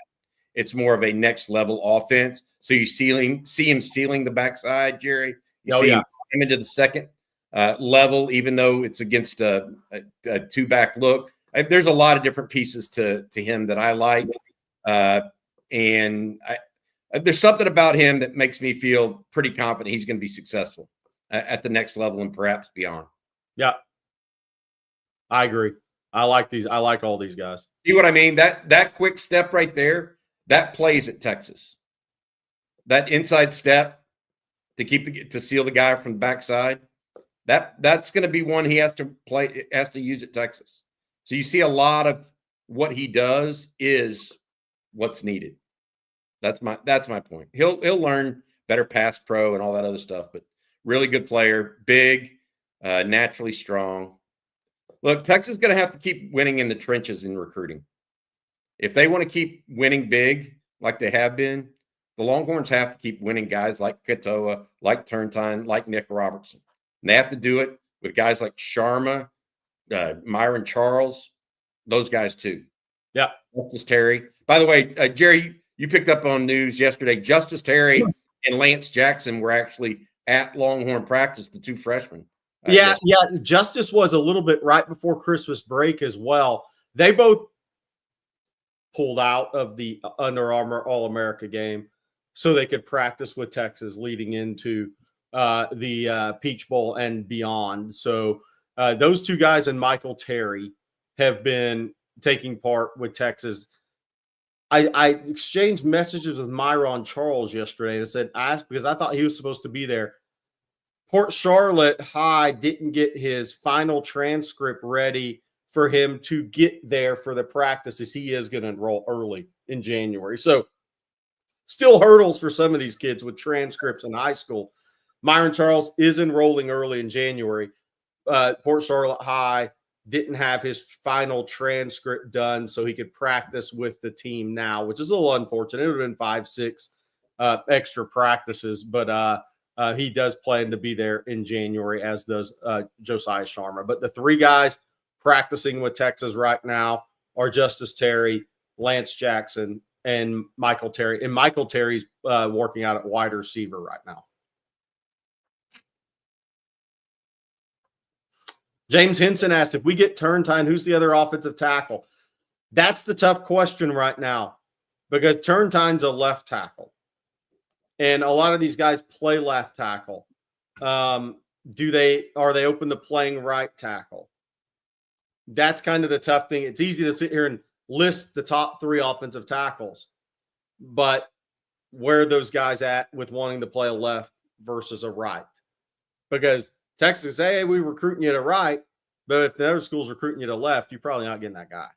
C: It's more of a next level offense. So you see him sealing the backside, Jerry. You see him come into the second level, even though it's against a 2-back look. There's a lot of different pieces to him that I like. And there's something about him that makes me feel pretty confident he's going to be successful at the next level and perhaps beyond.
B: Yeah, I agree. I like these. I like all these guys.
C: See what I mean? That quick step right there, that plays at Texas. That inside step to seal the guy from the backside, that's going to be one he has to use at Texas. So you see a lot of what he does is what's needed. That's my point. He'll learn better pass pro and all that other stuff, but really good player, big, naturally strong. Look, Texas is going to have to keep winning in the trenches in recruiting. If they want to keep winning big like they have been, the Longhorns have to keep winning guys like Katoa, like Turntine, like Nick Robertson. And they have to do it with guys like Sharma, Myron Charles, those guys too.
B: Yeah.
C: Justice Terry. By the way, Jerry, you picked up on news yesterday. Justice Terry and Lance Jackson were actually at Longhorn practice, the 2 freshmen.
B: Yeah. Justice was a little bit right before Christmas break as well. They both pulled out of the Under Armour All-America game so they could practice with Texas leading into the Peach Bowl and beyond. So those 2 guys and Michael Terry have been taking part with Texas. I exchanged messages with Myron Charles yesterday and said, because I thought he was supposed to be there. Port Charlotte High didn't get his final transcript ready for him to get there for the practices. He is going to enroll early in January. So still hurdles for some of these kids with transcripts in high school. Myron Charles is enrolling early in January. Port Charlotte High didn't have his final transcript done so he could practice with the team now, which is a little unfortunate. It would have been 5, 6 extra practices, but he does plan to be there in January, as does Josiah Sharma. But the three guys practicing with Texas right now are Justice Terry, Lance Jackson, and Michael Terry. And Michael Terry's working out at wide receiver right now. James Henson asked, if we get Turntine, who's the other offensive tackle? That's the tough question right now, because Turntine's a left tackle. And a lot of these guys play left tackle. Are they open to playing right tackle? That's kind of the tough thing. It's easy to sit here and list the top three offensive tackles, but where are those guys at with wanting to play a left versus a right? Because Texas, hey, we recruiting you to right, but if the other school's recruiting you to left, you're probably not getting that guy.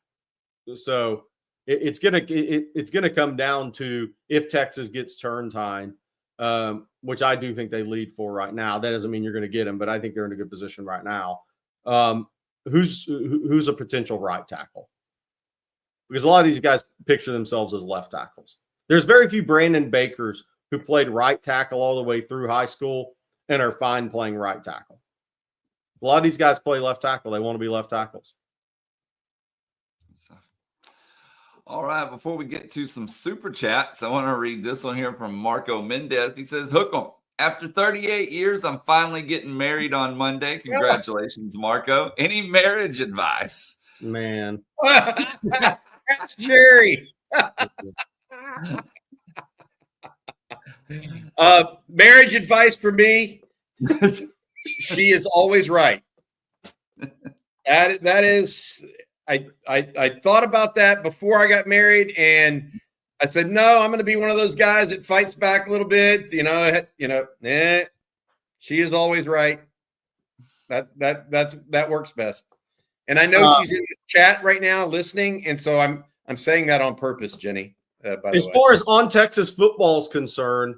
B: So it's gonna come down to if Texas gets Turntine, which I do think they lead for right now. That doesn't mean you're going to get him, but I think they're in a good position right now. Who's a potential right tackle? Because a lot of these guys picture themselves as left tackles. There's very few Brandon Bakers who played right tackle all the way through high school and are fine playing right tackle. A lot of these guys play left tackle. They want to be left tackles.
A: All right, before we get to some super chats, I want to read this one here from Marco Mendez. He says, Hook 'em. After 38 years, I'm finally getting married on Monday. Congratulations, Marco. Any marriage advice?
B: Man.
C: That's Jerry. Marriage advice for me. She is always right. That is, I thought about that before I got married, and I said, no, I'm going to be one of those guys that fights back a little bit. She is always right. That works best. And I know she's in the chat right now listening, and so I'm saying that on purpose, Jenny.
B: As far as On Texas Football is concerned,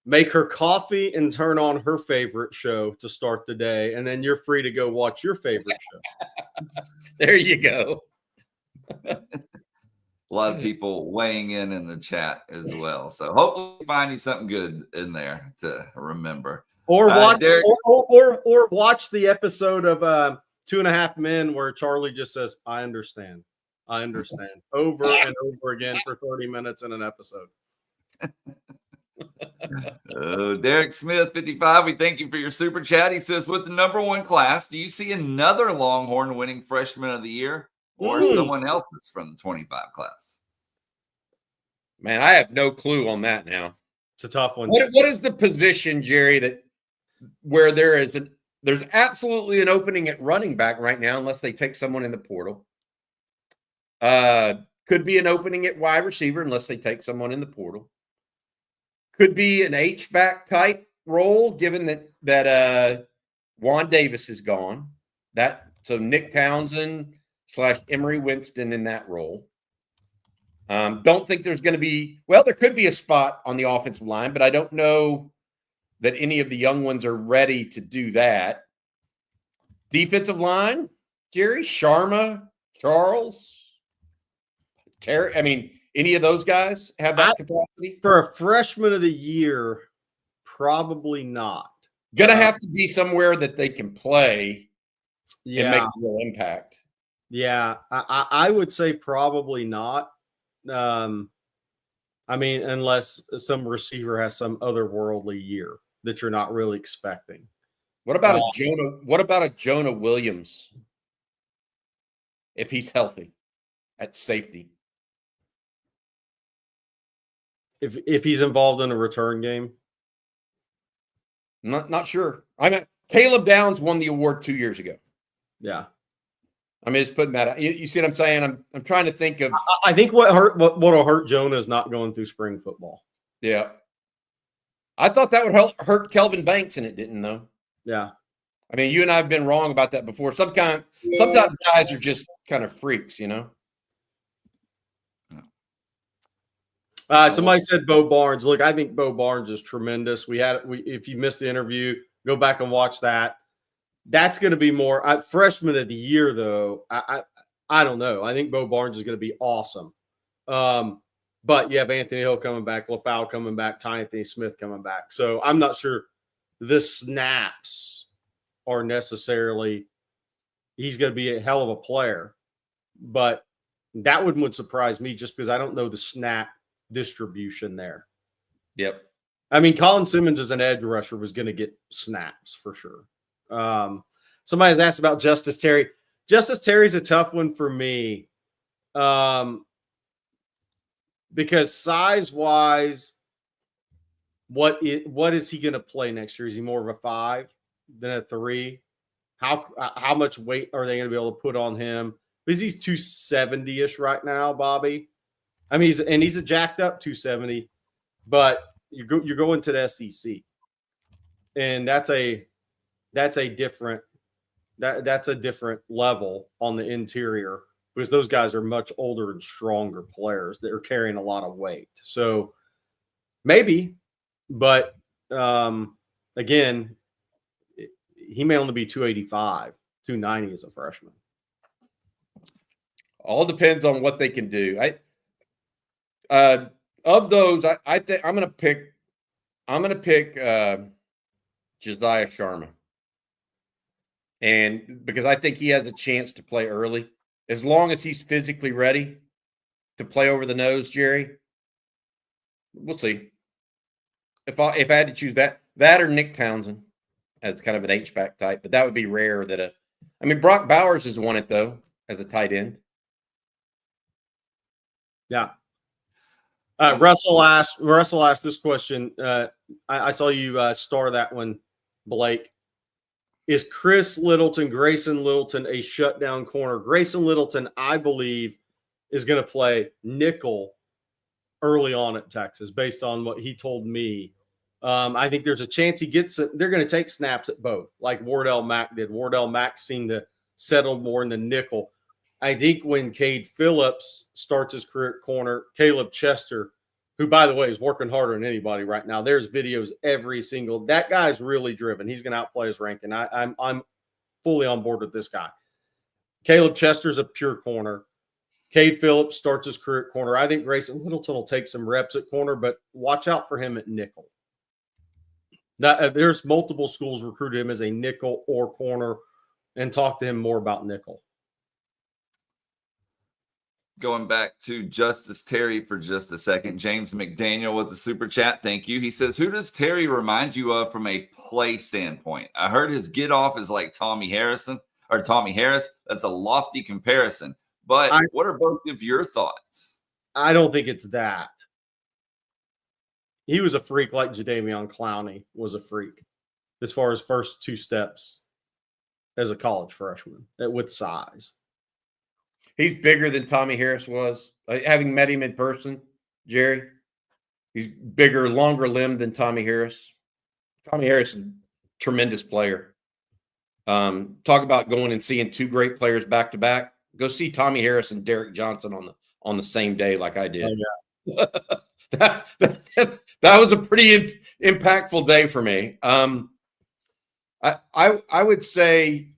B: make her coffee and turn on her favorite show to start the day, and then you're free to go watch your favorite show.
C: There you go.
A: A lot of people weighing in the chat as well. So hopefully we find you something good in there to remember.
B: Or watch or watch the episode of 2.5 Men where Charlie just says, I understand. Over and over again for 30 minutes in an episode.
A: Derek Smith, 55. We thank you for your super chat. He says, with the #1 class, do you see another Longhorn winning freshman of the year or someone else that's from the 25 class?
C: Man, I have no clue on that now.
B: It's a tough one.
C: What is the position, Jerry, where there's absolutely an opening at running back right now, unless they take someone in the portal. Could be an opening at wide receiver unless they take someone in the portal. Could be an H-back type role, given that Juan Davis is gone. So Nick Townsend / Emery Winston in that role. Don't think there's going to be – well, there could be a spot on the offensive line, but I don't know that any of the young ones are ready to do that. Defensive line, Jerry, Sharma, Charles, Terry. I mean, any of those guys have that capacity?
B: For a freshman of the year, probably not.
C: Going to have to be somewhere that they can play and make a real impact.
B: Yeah, I would say probably not. I mean, unless some receiver has some otherworldly year that you're not really expecting.
C: What about a Jonah Williams if he's healthy at safety?
B: If he's involved in a return game?
C: Not sure. Caleb Downs won the award 2 years ago.
B: Yeah.
C: I'm just putting that out. You see what I'm saying? I'm trying to think of.
B: I think what'll hurt Jonah is not going through spring football.
C: Yeah. I thought that would hurt Kelvin Banks, and it didn't, though.
B: Yeah.
C: I mean, you and I have been wrong about that before. Sometimes guys are just kind of freaks, you know?
B: Somebody said Bo Barnes. Look, I think Bo Barnes is tremendous. If you missed the interview, go back and watch that. That's going to be more freshman of the year, though. I don't know. I think Bo Barnes is going to be awesome. But you have Anthony Hill coming back, LaFau coming back, Ty Anthony Smith coming back. So I'm not sure the snaps are necessarily he's going to be a hell of a player. But that would surprise me just because I don't know the snap distribution there.
C: Yep.
B: I mean, Colin Simmons as an edge rusher was going to get snaps for sure. Somebody has asked about Justice Terry. Justice Terry's a tough one for me because size-wise, what is he going to play next year? Is he more of a 5 than a 3? How much weight are they going to be able to put on him? Because he's 270-ish right now, Bobby. I mean, he's a jacked up 270, but you're going to the SEC, and that's a different level on the interior because those guys are much older and stronger players that are carrying a lot of weight. So maybe, but again, he may only be 285, 290 as a freshman.
C: All depends on what they can do. Of those, I think I'm going to pick Josiah Sharma. And because I think he has a chance to play early, as long as he's physically ready to play over the nose, Jerry, we'll see. If I had to choose that or Nick Townsend as kind of an H-back type, but that would be rare Brock Bowers has won it though, as a tight end.
B: Yeah. Russell asked this question. I saw you star that one, Blake. Is Grayson Littleton a shutdown corner? Grayson Littleton, I believe, is going to play nickel early on at Texas, based on what he told me. I think there's a chance he gets it. They're going to take snaps at both, like Wardell Mack did. Wardell Mack seemed to settle more in the nickel. I think when Cade Phillips starts his career at corner, Caleb Chester, who, by the way, is working harder than anybody right now. There's videos that guy's really driven. He's going to outplay his ranking. I'm fully on board with this guy. Caleb Chester's a pure corner. Cade Phillips starts his career at corner. I think Grayson Littleton will take some reps at corner, but watch out for him at nickel. There's multiple schools recruited him as a nickel or corner, and talk to him more about nickel.
A: Going back to Justice Terry for just a second. James McDaniel with the super chat. Thank you. He says, who does Terry remind you of from a play standpoint? I heard his get off is like Tommy Harris. That's a lofty comparison. But what are both of your thoughts?
B: I don't think it's that. He was a freak like Jadeveon Clowney was a freak as far as first 2 steps as a college freshman with size.
C: He's bigger than Tommy Harris was. Having met him in person, Jerry, he's bigger, longer limbed than Tommy Harris. Tommy Harris is a tremendous player. Talk about going and seeing 2 great players back to back. Go see Tommy Harris and Derek Johnson on the same day, like I did. Oh, yeah. that was a pretty impactful day for me. I would say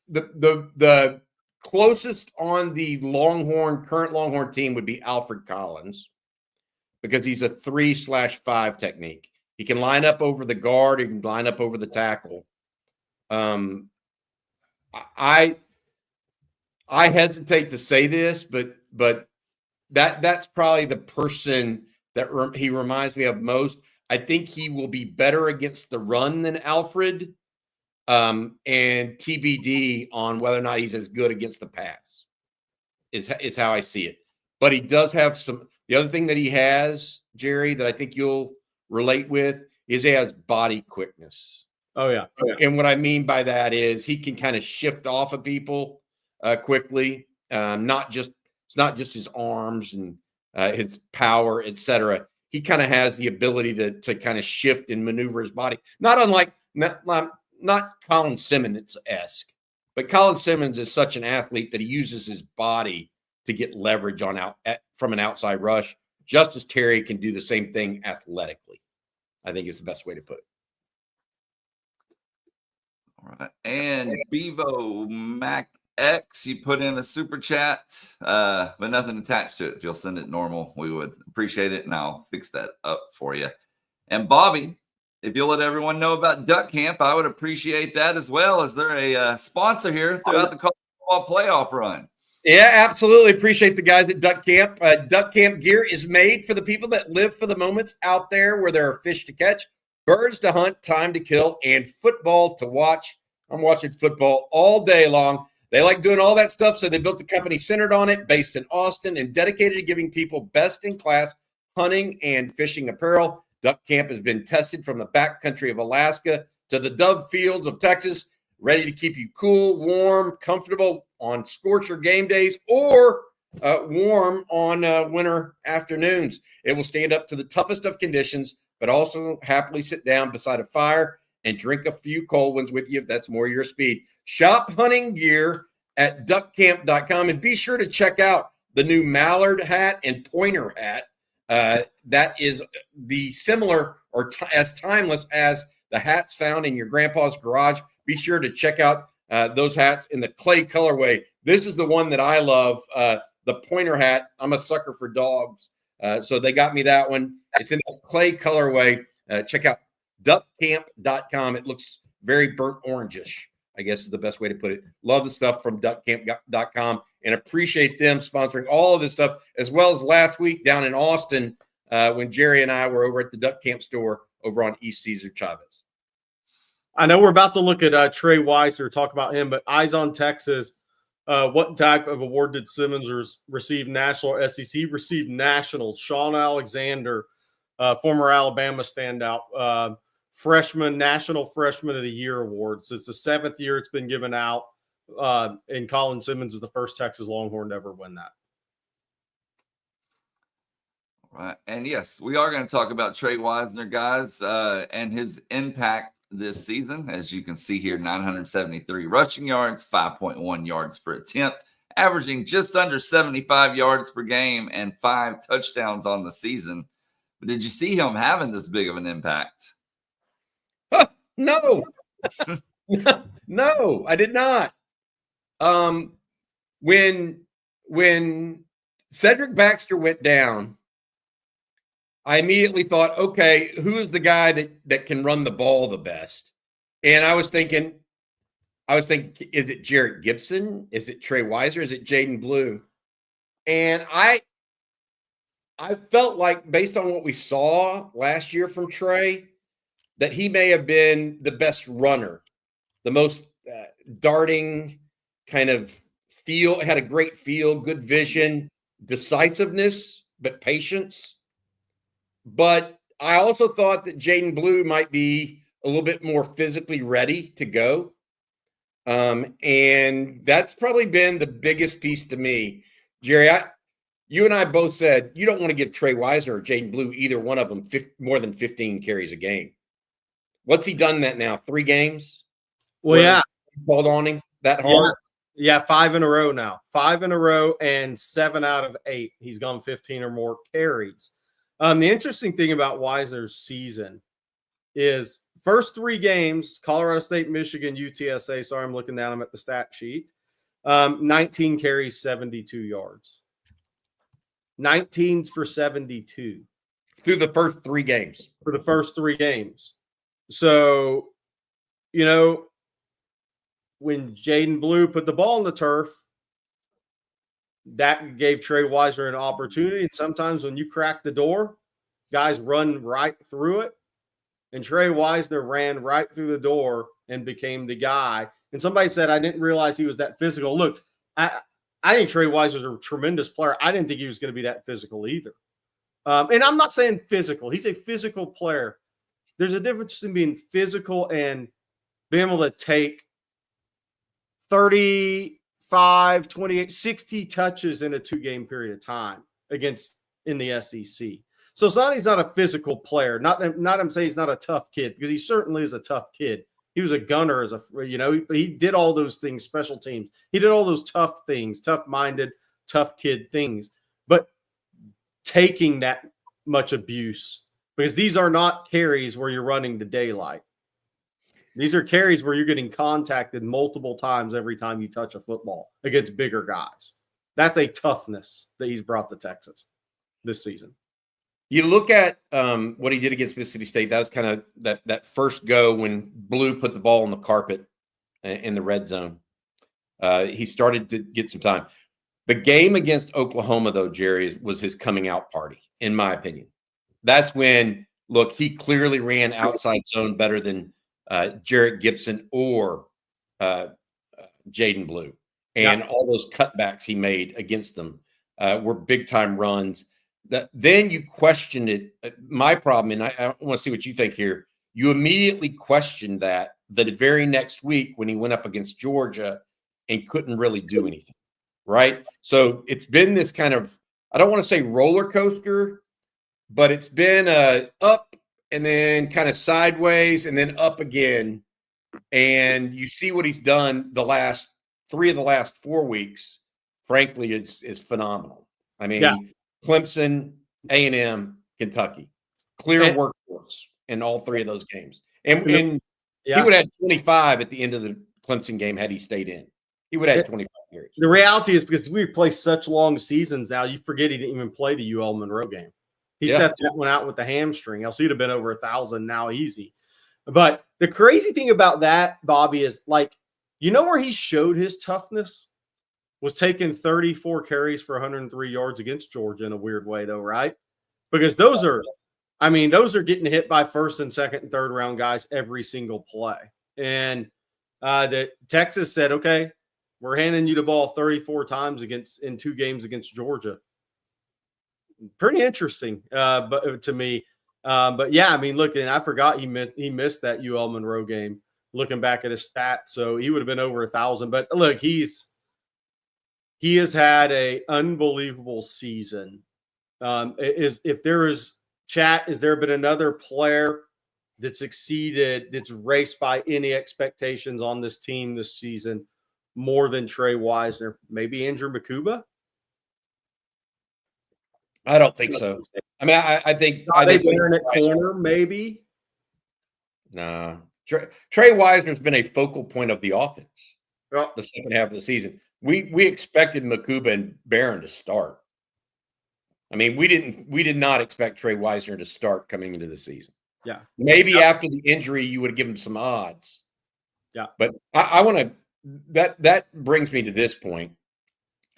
C: the closest on the current Longhorn team would be Alfred Collins, because he's a 3/5 technique. He can line up over the guard. He can line up over the tackle. I hesitate to say this, but that's probably the person that he reminds me of most. I think he will be better against the run than Alfred. And TBD on whether or not he's as good against the pass is how I see it. But he does have the other thing that he has, Jerry, that I think you'll relate with is he has body quickness.
B: Oh yeah.
C: And what I mean by that is he can kind of shift off of people quickly. It's not just his arms and his power, etc. He kind of has the ability to kind of shift and maneuver his body. Not unlike not Colin Simmons-esque, but Colin Simmons is such an athlete that he uses his body to get leverage from an outside rush. Justice Terry can do the same thing athletically, I think is the best way to put it.
A: All right. And Bevo X, you put in a super chat, but nothing attached to it. If you'll send it normal, we would appreciate it, and I'll fix that up for you. And Bobby, if you'll let everyone know about Duck Camp, I would appreciate that as well. As they're a sponsor here throughout the college football playoff run.
C: Yeah, absolutely. Appreciate the guys at Duck Camp. Duck Camp gear is made for the people that live for the moments out there where there are fish to catch, birds to hunt, time to kill, and football to watch. I'm watching football all day long. They like doing all that stuff, so they built a company centered on it, based in Austin, and dedicated to giving people best-in-class hunting and fishing apparel. Duck Camp has been tested from the backcountry of Alaska to the dove fields of Texas, ready to keep you cool, warm, comfortable on scorcher game days or warm on winter afternoons. It will stand up to the toughest of conditions, but also happily sit down beside a fire and drink a few cold ones with you if that's more your speed. Shop hunting gear at duckcamp.com, and be sure to check out the new mallard hat and pointer hat. That is the similar or as timeless as the hats found in your grandpa's garage. Be sure to check out those hats in the clay colorway. This is the one that I love, the pointer hat. I'm a sucker for dogs, so they got me that one. It's in the clay colorway. Check out duckcamp.com. It looks very burnt orangish, I guess is the best way to put it. Love the stuff from duckcamp.com and appreciate them sponsoring all of this stuff, as well as last week down in Austin when Jerry and I were over at the Duck Camp store over on East Cesar Chavez.
B: I know we're about to look at Trey Weisner, talk about him, but Eyes on Texas, what type of award did Simmons receive, national or SEC? He received national. Sean Alexander, former Alabama standout, National Freshman of the Year award. So it's the 7th year it's been given out, and Colin Simmons is the first Texas Longhorn to ever win that.
A: Right. And yes, we are going to talk about Trey Weisner, guys, and his impact this season. As you can see here, 973 rushing yards, 5.1 yards per attempt, averaging just under 75 yards per game and 5 touchdowns on the season. But did you see him having this big of an impact?
C: No. No, I did not. When Cedric Baxter went down, I immediately thought, okay, who is the guy that can run the ball the best? And I was thinking, is it Jarrett Gibson? Is it Trey Weisner? Is it Jaden Blue? And I felt like, based on what we saw last year from Trey, that he may have been the best runner, the most darting kind of feel, had a great feel, good vision, decisiveness, but patience. But I also thought that Jaden Blue might be a little bit more physically ready to go. And that's probably been the biggest piece to me. Jerry, you and I both said you don't want to give Trey Weisner or Jaden Blue, either one of them, more than 15 carries a game. What's he done that now? 3 games?
B: Well, yeah.
C: Called on him that hard?
B: Yeah, 5 in a row now. 5 in a row, and 7 out of 8. He's gone 15 or more carries. The interesting thing about Weisner's season is first 3 games, Colorado State, Michigan, UTSA. Sorry, I'm looking down. I'm at the stat sheet. 19 carries, 72 yards. 19 for 72.
C: Through the first 3 games.
B: For the first 3 games. So, you know, when Jaden Blue put the ball on the turf, that gave Trey Weisner an opportunity. And sometimes when you crack the door, guys run right through it. And Trey Weisner ran right through the door and became the guy. And somebody said, I didn't realize he was that physical. Look, I think Trey Weisner's a tremendous player. I didn't think he was going to be that physical either. And I'm not saying physical. He's a physical player. There's a difference between being physical and being able to take 35, 28, 60 touches in a 2-game period of time in the SEC. So it's not he's not a physical player. Not I'm saying he's not a tough kid, because he certainly is a tough kid. He was a gunner he did all those things, special teams. He did all those tough things, tough-minded, tough kid things. But taking that much abuse, because these are not carries where you're running to daylight. These are carries where you're getting contacted multiple times every time you touch a football against bigger guys. That's a toughness that he's brought to Texas this season.
C: You look at what he did against Mississippi State. That was kind of that first go when Blue put the ball on the carpet in the red zone. He started to get some time. The game against Oklahoma, though, Jerry, was his coming out party, in my opinion. That's when, look, he clearly ran outside zone better than Jarrett Gibson or Jaden Blue. And all those cutbacks he made against them were big-time runs. Then you questioned it. My problem, and I want to see what you think here, you immediately questioned that the very next week when he went up against Georgia and couldn't really do anything, right? So it's been this kind of, I don't want to say roller coaster, but it's been up and then kind of sideways and then up again. And you see what he's done the last 3 of the last 4 weeks, frankly, is phenomenal. I mean, Clemson, A&M, Kentucky, clear workhorse in all 3 of those games. And he would have had 25 at the end of the Clemson game had he stayed in. He would have had 25 years.
B: The reality is because we play such long seasons now, you forget he didn't even play the UL Monroe game. He set that one out with the hamstring, else he'd have been over 1,000 now easy. But the crazy thing about that, Bobby, is like, you know where he showed his toughness? Was taking 34 carries for 103 yards against Georgia in a weird way, though, right? Because those are getting hit by first and second and third round guys every single play. And that Texas said, okay, we're handing you the ball 34 times in 2 games against Georgia. Pretty interesting, but to me. But yeah, I mean, look, and I forgot he missed that UL Monroe game. Looking back at his stats, so he would have been over 1,000. But look, he has had an unbelievable season. If there is chat, has there been another player that's exceeded, that's raced by any expectations on this team this season more than Trey Weisner? Maybe Andrew Makuba?
C: I don't think so. I mean, I think
B: wearing at corner, maybe.
C: Nah. Trey Weisner's been a focal point of the offense the second half of the season. We expected Makuba and Barron to start. I mean, we did not expect Trey Weisner to start coming into the season.
B: Yeah.
C: Maybe after the injury, you would have given him some odds.
B: Yeah.
C: But I want to, that brings me to this point.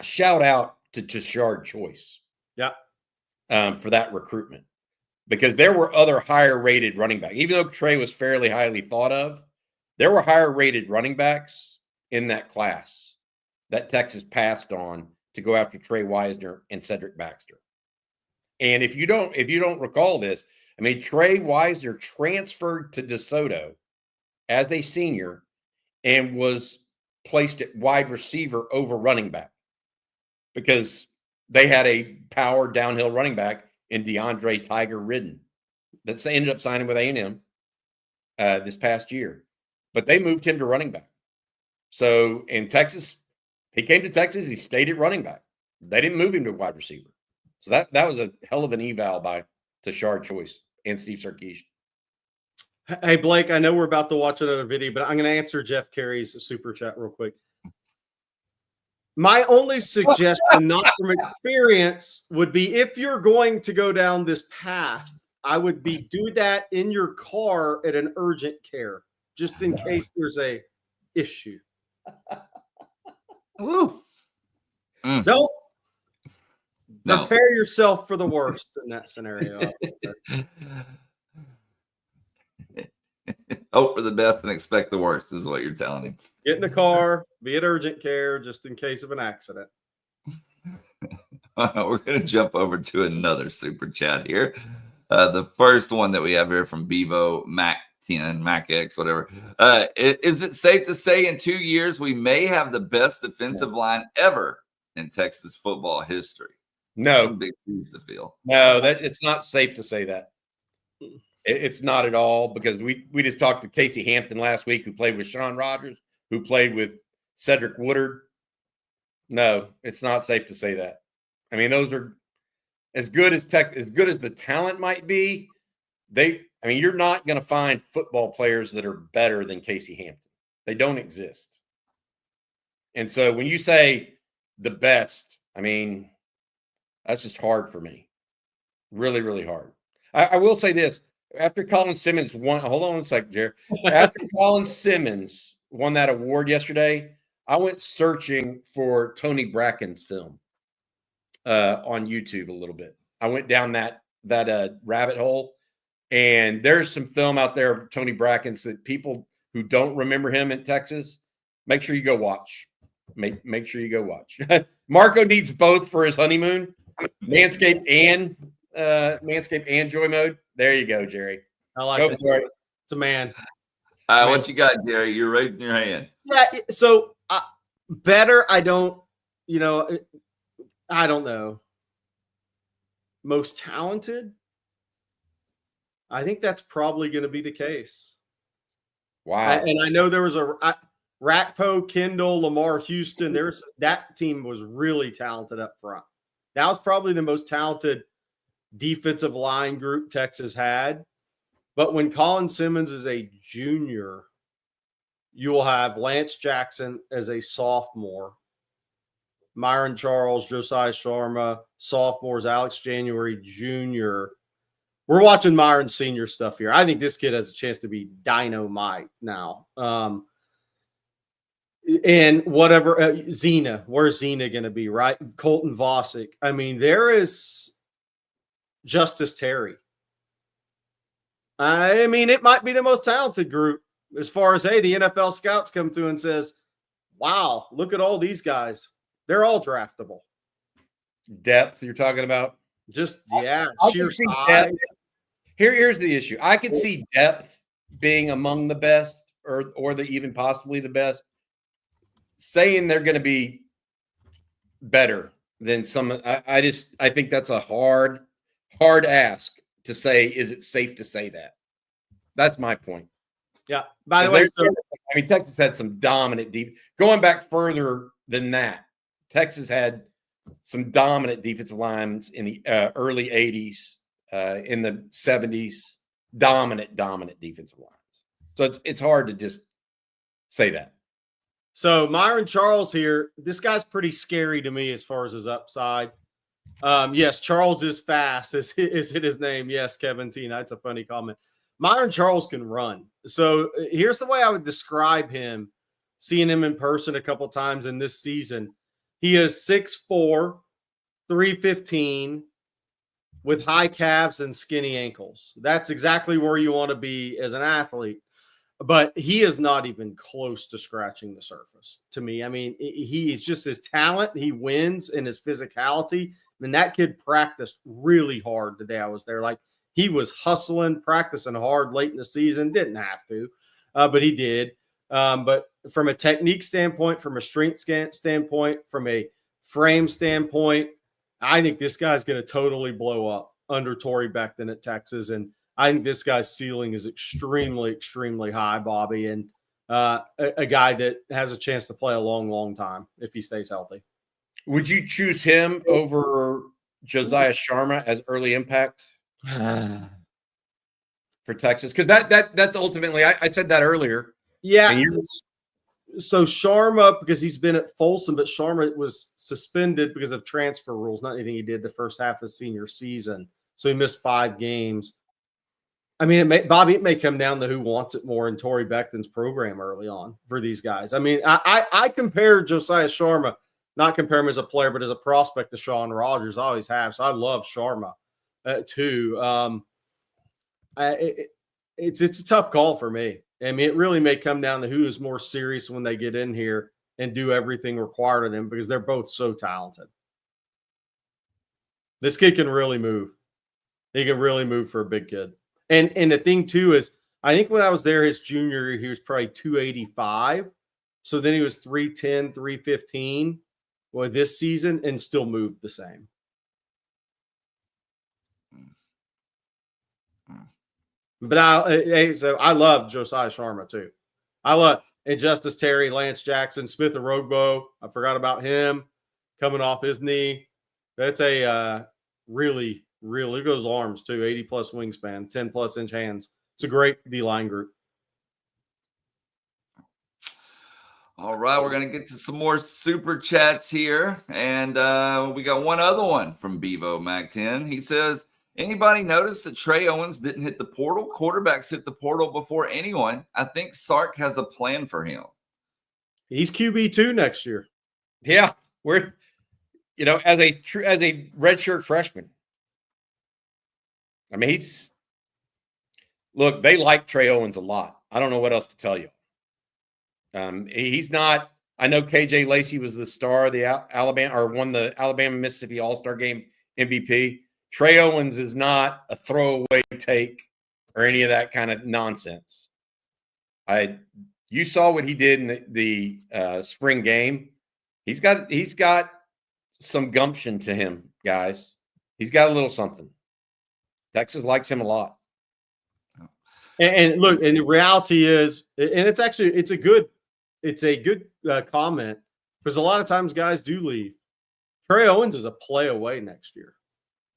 C: Shout out to Tashard Choice.
B: Yeah.
C: For that recruitment. Because there were other higher rated running backs. Even though Trey was fairly highly thought of, there were higher rated running backs in that class that Texas passed on to go after Trey Weisner and Cedric Baxter. And if you don't recall this, I mean, Trey Weisner transferred to DeSoto as a senior and was placed at wide receiver over running back because they had a power downhill running back in DeAndre Tiger Ridden that ended up signing with A&M this past year. But they moved him to running back. So in Texas, he came to Texas, he stayed at running back. They didn't move him to wide receiver. So that was a hell of an eval by Tashard Choice and Steve Sarkisian.
B: Hey, Blake, I know we're about to watch another video, but I'm going to answer Jeff Carey's super chat real quick. My only suggestion, not from experience, would be if you're going to go down this path, I would do that in your car at an urgent care, just in case there's a issue.
A: Woo.
B: Don't prepare yourself for the worst in that scenario.
A: Hope for the best and expect the worst is what you're telling him.
B: Get in the car, be at urgent care just in case of an accident.
A: We're going to jump over to another super chat here. The first one that we have here from Bevo Mac 10, Mac X, whatever. Is it safe to say in 2 years we may have the best defensive line ever in Texas football history?
C: No.
A: Big shoes to fill.
C: No, it's not safe to say that. It's not at all, because we just talked to Casey Hampton last week, who played with Sean Rogers, who played with Cedric Woodard. No, it's not safe to say that. I mean, those are as good as the talent might be. you're not going to find football players that are better than Casey Hampton. They don't exist. And so when you say the best, I mean, that's just hard for me. Really, really hard. I will say this. After Colin Simmons won, hold on a second, Jared. After Colin Simmons won that award yesterday, I went searching for Tony Bracken's film on YouTube a little bit. I went down that rabbit hole, and there's some film out there of Tony Bracken's that people who don't remember him in Texas, make sure you go watch. Make sure you go watch. Marco needs both for his honeymoon, Manscaped and Joy Mode. There you go, Jerry.
B: I like it. It's a man.
A: What you got, Jerry? You're raising your hand.
B: Yeah. So better. I don't know. Most talented. I think that's probably going to be the case.
C: Wow.
B: And I know there was Rakpo, Kendall, Lamar Houston. That team was really talented up front. That was probably the most talented defensive line group Texas had. But when Colin Simmons is a junior, you will have Lance Jackson as a sophomore, Myron Charles, Josiah Sharma, sophomores, Alex January, junior. We're watching Myron senior stuff here. I think this kid has a chance to be dynamite now. And whatever, Zena, where's Zena going to be, right? Colton Vosick. I mean, there is Justice Terry. I mean, it might be the most talented group as far as, hey, the NFL scouts come through and says, wow, look at all these guys. They're all draftable.
C: Depth you're talking about?
B: Just, yeah, sheer size.
C: Depth. Here's the issue. I could see depth being among the best or even possibly the best. Saying they're going to be better than some, I think that's a hard ask to say. Is it safe to say that? That's my point.
B: Yeah. By the way,
C: Texas had some dominant deep. Going back further than that, Texas had some dominant defensive lines in the early 80s, in the 70s. Dominant defensive lines. So it's hard to just say that.
B: So Myron Charles here, this guy's pretty scary to me as far as his upside. Yes, Charles is fast. Is it his name? Yes, Kevin Tina. That's a funny comment. Myron Charles can run. So here's the way I would describe him, seeing him in person a couple times in this season. He is 6'4", 315, with high calves and skinny ankles. That's exactly where you want to be as an athlete. But he is not even close to scratching the surface to me. I mean, he's just his talent. He wins in his physicality. I mean, that kid practiced really hard today. I was there. Like, he was hustling, practicing hard late in the season. Didn't have to, but he did. But from a technique standpoint, from a strength standpoint, from a frame standpoint, I think this guy's going to totally blow up under Torrey Beckton at Texas. And I think this guy's ceiling is extremely, extremely high, Bobby, and a guy that has a chance to play a long, long time if he stays healthy.
C: Would you choose him over Josiah Sharma as early impact for Texas? Because that's ultimately, I said that earlier.
B: Yeah. So Sharma, because he's been at Folsom, but Sharma was suspended because of transfer rules, not anything he did the first half of senior season. So he missed 5 games. I mean, it may come down to who wants it more in Torrey Beckton's program early on for these guys. I mean, I compare Josiah Sharma, not compare him as a player, but as a prospect to Sean Rogers. I always have. So I love Sharma too. It's a tough call for me. I mean, it really may come down to who is more serious when they get in here and do everything required of them, because they're both so talented. This kid can really move. He can really move for a big kid. And the thing, too, is I think when I was there his junior year, he was probably 285. So then he was 310, 315 this season and still moved the same. But I love Josiah Sharma, too. I love Justice Terry, Lance Jackson, Smith Orogbo. I forgot about him coming off his knee. That's a really, Really goes arms too, 80+ wingspan, 10+ inch hands. It's a great D-line group.
A: All right, we're going to get to some more super chats here. And we got one other one from Bevo Mac 10. He says, anybody notice that Trey Owens didn't hit the portal? Quarterbacks hit the portal before anyone. I think Sark has a plan for him.
B: He's QB2 next year.
C: Yeah, we're, as a redshirt freshman. I mean, look, they like Trey Owens a lot. I don't know what else to tell you. He's not. I know KJ Lacey was the star of the Alabama, or won the Alabama-Mississippi All-Star Game MVP. Trey Owens is not a throwaway take or any of that kind of nonsense. You saw what he did in the spring game. He's got some gumption to him, guys. He's got a little something. Texas likes him a lot.
B: And look, and the reality is, and it's a good comment, because a lot of times guys do leave. Trey Owens is a play away next year.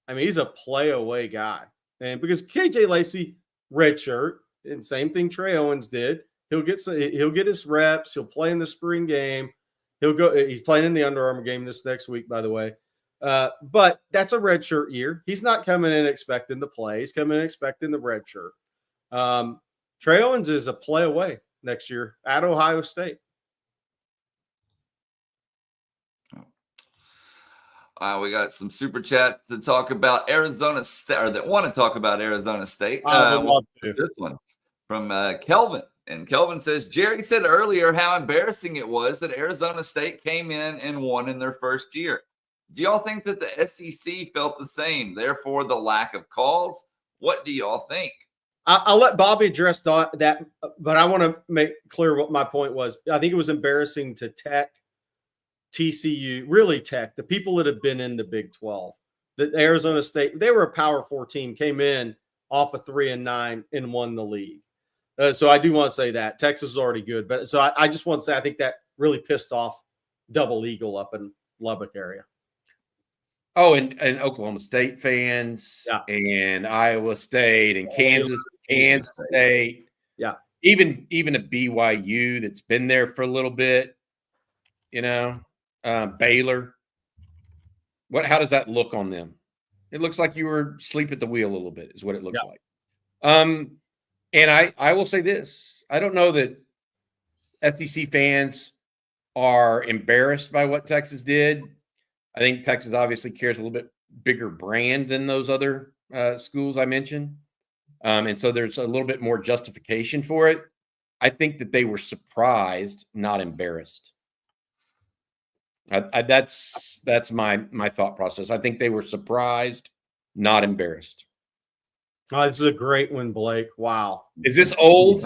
B: I mean, he's a play away guy. And because KJ Lacey, redshirt, and same thing Trey Owens did. He'll get his reps. He'll play in the spring game. He's playing in the Under Armour game this next week, by the way. But that's a redshirt year. He's not coming in expecting to play. He's coming in expecting the redshirt. Trey Owens is a play away next year at Ohio State.
A: We got some super chats to talk about Arizona State, or that want to talk about Arizona State.
B: I would love to.
A: This one from Kelvin. And Kelvin says, Jerry said earlier how embarrassing it was that Arizona State came in and won in their first year. Do y'all think that the SEC felt the same? Therefore, the lack of calls? What do y'all think?
B: I'll let Bobby address that, but I want to make clear what my point was. I think it was embarrassing to Tech, TCU, really Tech, the people that have been in the Big 12. The Arizona State, they were a Power 4 team, came in off of 3-9 and won the league. So I do want to say that. Texas is already good. But so I just want to say I think that really pissed off Double Eagle up in Lubbock area.
C: Oh, and Oklahoma State fans, and Iowa State, and Kansas State.
B: Yeah.
C: Even a BYU that's been there for a little bit, Baylor. How does that look on them? It looks like you were asleep at the wheel a little bit, is what it looks like. And I will say this. I don't know that SEC fans are embarrassed by what Texas did. I think Texas obviously carries a little bit bigger brand than those other schools I mentioned. And so there's a little bit more justification for it. I think that they were surprised, not embarrassed. That's my thought process. I think they were surprised, not embarrassed.
B: Oh, this is a great one, Blake. Wow.
C: Is this old?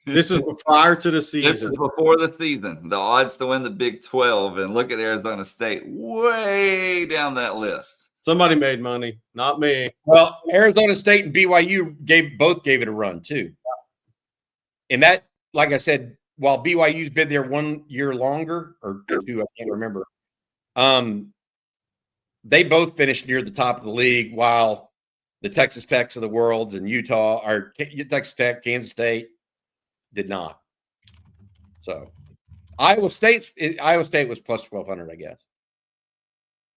B: This is prior to the season.
A: This is before the season. The odds to win the Big 12, and look at Arizona State way down that list.
B: Somebody made money, not me.
C: Well, Arizona State and BYU both gave it a run too. And that, like I said, while BYU's been there 1 year longer or two, I can't remember. They both finished near the top of the league, while the Texas Techs of the world and Utah, or Texas Tech, Kansas State, did not. So Iowa State was plus 1,200, I guess.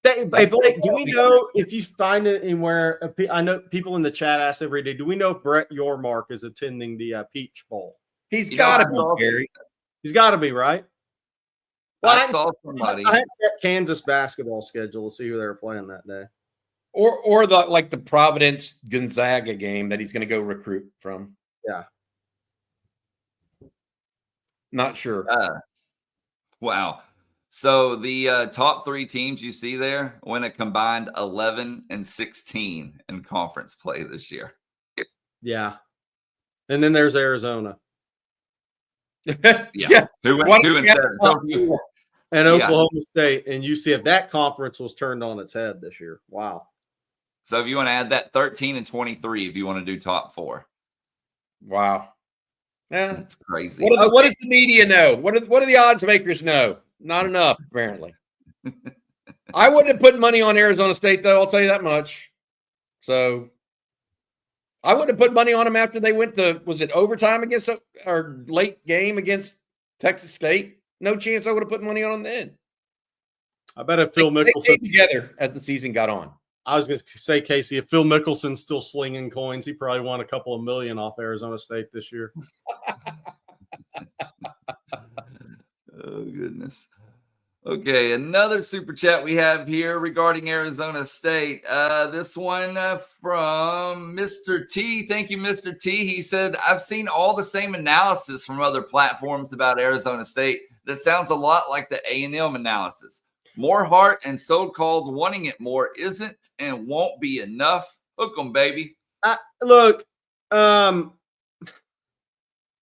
B: Hey, Blake, do we know if you find it anywhere? I know people in the chat ask every day. Do we know if Brett Yormark is attending the Peach Bowl?
C: He's got to be, Gary.
B: He's got to be, right?
A: Well, I saw somebody.
B: I had that Kansas basketball schedule to see who they were playing that day.
C: Or the Providence Gonzaga game that he's going to go recruit from.
B: Yeah.
C: Not sure.
A: Wow. So the top three teams you see there win a combined 11-16 in conference play this year.
B: Yeah. And then there's Arizona.
A: Yeah. Who went 2-7?
B: And Oklahoma State and UCF. That conference was turned on its head this year. Wow.
A: So if you want to add that 13-23, if you want to do top four.
C: Wow. Yeah,
A: that's crazy.
C: What does the media know? What do the odds makers know? Not enough, apparently. I wouldn't have put money on Arizona State, though. I'll tell you that much. So I would have put money on them after they went to, was it overtime against or late game against Texas State? No chance I would have put money on them then.
B: I bet if Phil
C: They
B: Mickelson
C: came together as the season got on.
B: I was going to say, Casey, if Phil Mickelson's still slinging coins, he probably won a couple of million off Arizona State this year.
A: Oh, goodness. Okay, another super chat we have here regarding Arizona State. This one from Mr. T. Thank you, Mr. T. He said, I've seen all the same analysis from other platforms about Arizona State. That sounds a lot like the A&M analysis. More heart and so-called wanting it more isn't and won't be enough. Hook 'em, baby.
B: Look,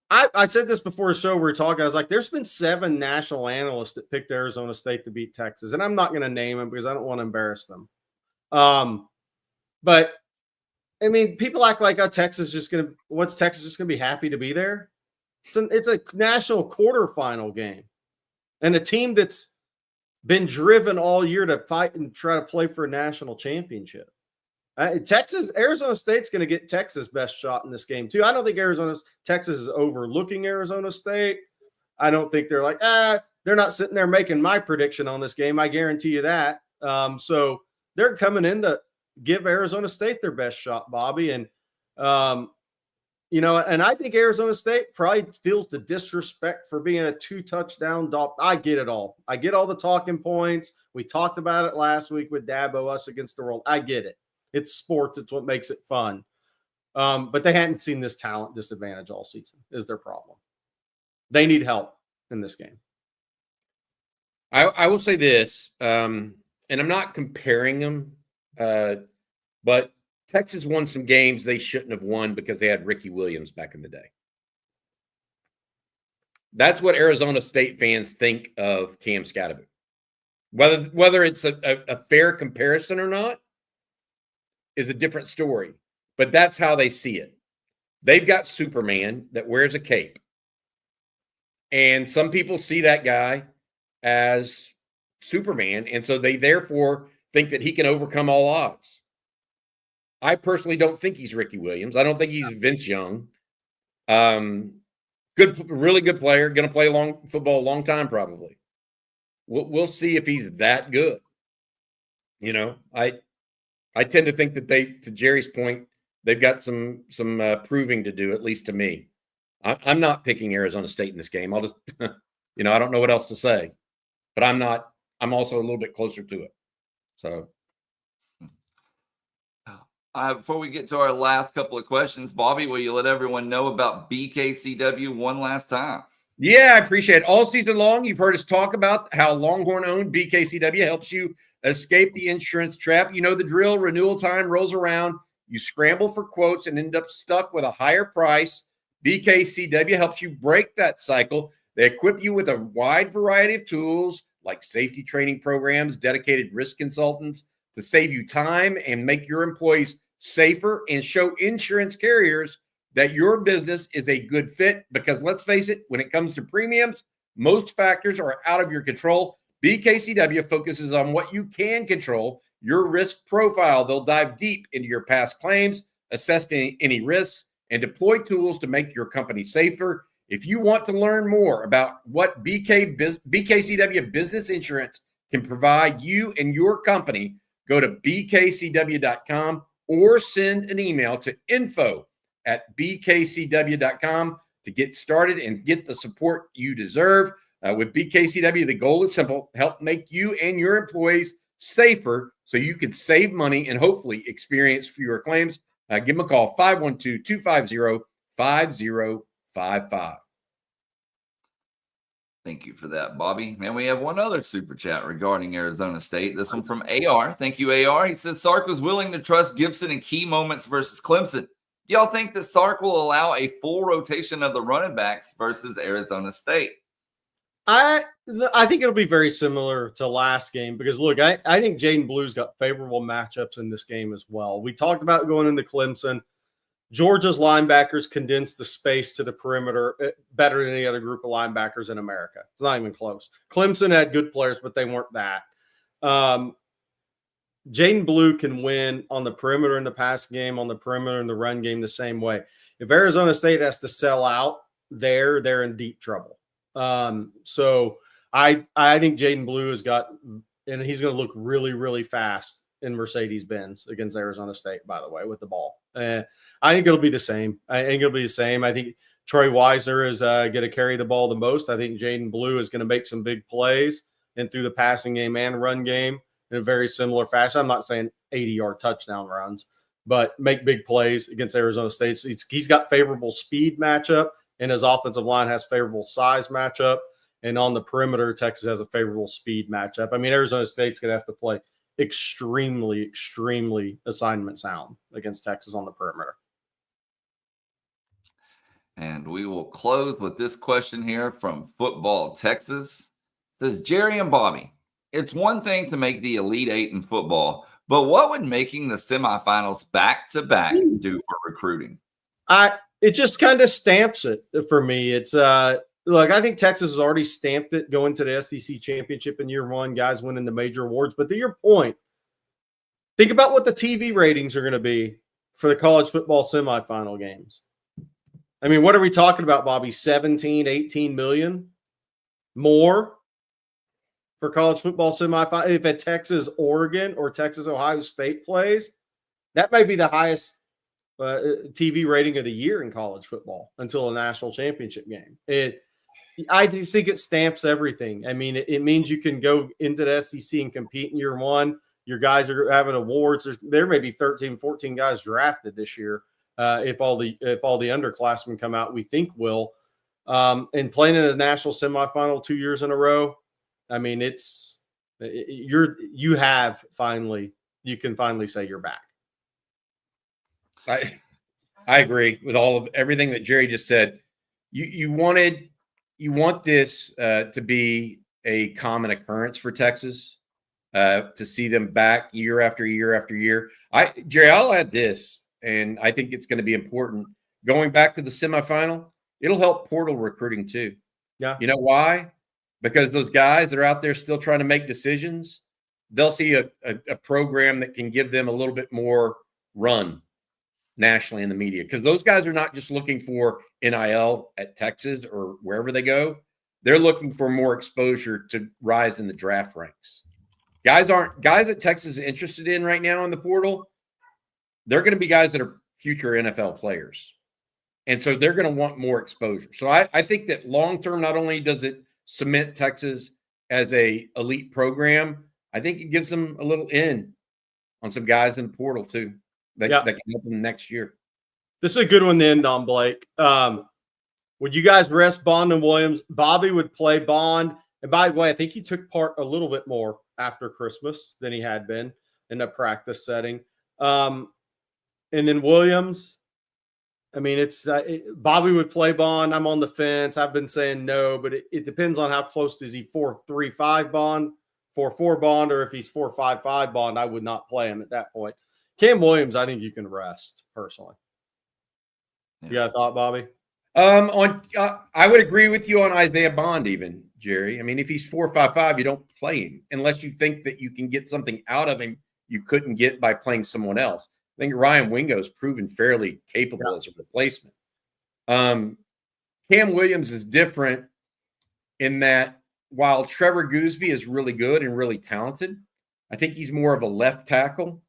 B: I said this before the show we were talking. I was like, there's been 7 national analysts that picked Arizona State to beat Texas, and I'm not going to name them because I don't want to embarrass them. But I mean, people act like, what's Texas just going to be happy to be there? It's a national quarterfinal game, and a team that's been driven all year to fight and try to play for a national championship. Arizona State's going to get Texas' best shot in this game too. I don't think Texas is overlooking Arizona State. I don't think they're like, they're not sitting there making my prediction on this game. I guarantee you that. So they're coming in to give Arizona State their best shot, Bobby. And, and I think Arizona State probably feels the disrespect for being a 2-touchdown dog. I get it all. I get all the talking points. We talked about it last week with Dabo, us against the world. I get it. It's sports. It's what makes it fun. But they hadn't seen this talent disadvantage all season is their problem. They need help in this game.
C: I will say this, and I'm not comparing them, but Texas won some games they shouldn't have won because they had Ricky Williams back in the day. That's what Arizona State fans think of Cam Scatterby. Whether it's a fair comparison or not is a different story, but that's how they see it. They've got Superman that wears a cape, and some people see that guy as Superman, and so they therefore think that he can overcome all odds. I personally don't think he's Ricky Williams. I don't think he's Vince Young. Really good player, going to play football a long time probably. We'll see if he's that good. I tend to think that to Jerry's point, they've got some proving to do, at least to me. I'm not picking Arizona State in this game. I'll just, I don't know what else to say, but I'm also a little bit closer to it. So.
A: Before we get to our last couple of questions, Bobby, will you let everyone know about BKCW one last time?
C: Yeah, I appreciate it. All season long, you've heard us talk about how Longhorn-owned BKCW helps you escape the insurance trap. You know the drill. Renewal time rolls around. You scramble for quotes and end up stuck with a higher price. BKCW helps you break that cycle. They equip you with a wide variety of tools like safety training programs, dedicated risk consultants to save you time and make your employees safer, and show insurance carriers that your business is a good fit, because let's face it, when it comes to premiums, most factors are out of your control. BKCW focuses on what you can control, your risk profile. They'll dive deep into your past claims, assess any risks, and deploy tools to make your company safer. If you want to learn more about what BKCW Business Insurance can provide you and your company, go to bkcw.com or send an email to info@bkcw.com to get started and get the support you deserve. With BKCW, the goal is simple: help make you and your employees safer so you can save money and hopefully experience fewer claims. Give them a call, 512-250-5055.
A: Thank you for that, Bobby. And we have one other super chat regarding Arizona State. This one from AR. Thank you, AR. He says Sark was willing to trust Gibson in key moments versus Clemson. Y'all think that Sark will allow a full rotation of the running backs versus Arizona State?
B: I think it'll be very similar to last game because, look, I think Jaden Blue's got favorable matchups in this game as well. We talked about going into Clemson. Georgia's linebackers condensed the space to the perimeter better than any other group of linebackers in America. It's not even close. Clemson had good players, but they weren't that. Jaden Blue can win on the perimeter in the pass game, on the perimeter in the run game the same way. If Arizona State has to sell out there, they're in deep trouble. So I think Jaden Blue has got, and he's going to look really, really fast in Mercedes-Benz against Arizona State, by the way, with the ball. I think it'll be the same. I think Troy Weisner is going to carry the ball the most. I think Jaden Blue is going to make some big plays and through the passing game and run game in a very similar fashion. I'm not saying 80-yard touchdown runs, but make big plays against Arizona State. So he's got favorable speed matchup, and his offensive line has favorable size matchup. And on the perimeter, Texas has a favorable speed matchup. I mean, Arizona State's going to have to play extremely, extremely assignment sound against Texas on the perimeter.
A: And we will close with this question here from Football Texas. It says, Jerry and Bobby, it's one thing to make the Elite Eight in football, but what would making the semifinals back-to-back do for recruiting?
B: It just kind of stamps it for me. It's look, I think Texas has already stamped it going to the SEC championship in year one, guys winning the major awards. But to your point, think about what the TV ratings are going to be for the college football semifinal games. I mean, what are we talking about, Bobby? 17, 18 million more for college football semifinal. If a Texas, Oregon or Texas, Ohio State plays, that may be the highest TV rating of the year in college football until a national championship game. I just think it stamps everything. I mean, it means you can go into the SEC and compete in year one. Your guys are having awards. There may be 13, 14 guys drafted this year. If all the underclassmen come out, we think will. And playing in the national semifinal 2 years in a row, I mean, you can finally say you're back.
C: I agree with everything that Jerry just said. You want this to be a common occurrence for Texas, to see them back year after year after year. Jerry, I'll add this, and I think it's going to be important. Going back to the semifinal, it'll help portal recruiting too.
B: Yeah.
C: You know why? Because those guys that are out there still trying to make decisions, they'll see a program that can give them a little bit more run nationally in the media, because those guys are not just looking for NIL at Texas or wherever they go. They're looking for more exposure to rise in the draft ranks. Guys that Texas is interested in right now in the portal, they're going to be guys that are future NFL players. And so they're going to want more exposure. So I think that long-term, not only does it cement Texas as a elite program, I think it gives them a little in on some guys in the portal too. That can help them next year.
B: This is a good one to end on, Blake. Would you guys rest Bond and Williams? Bobby would play Bond. And by the way, I think he took part a little bit more after Christmas than he had been in a practice setting. And then Williams, I mean, Bobby would play Bond. I'm on the fence. I've been saying no, but it depends on how close is he 4-3-5 Bond, 4-4 Bond, or if he's 4-5-5 Bond, I would not play him at that point. Cam Williams, I think you can rest personally. Yeah. You got a thought, Bobby?
C: I would agree with you on Isaiah Bond, even Jerry. I mean, if he's 4-5-5, you don't play him unless you think that you can get something out of him you couldn't get by playing someone else. I think Ryan Wingo's proven fairly capable as a replacement. Cam Williams is different in that while Trevor Gooseby is really good and really talented, I think he's more of a left tackle.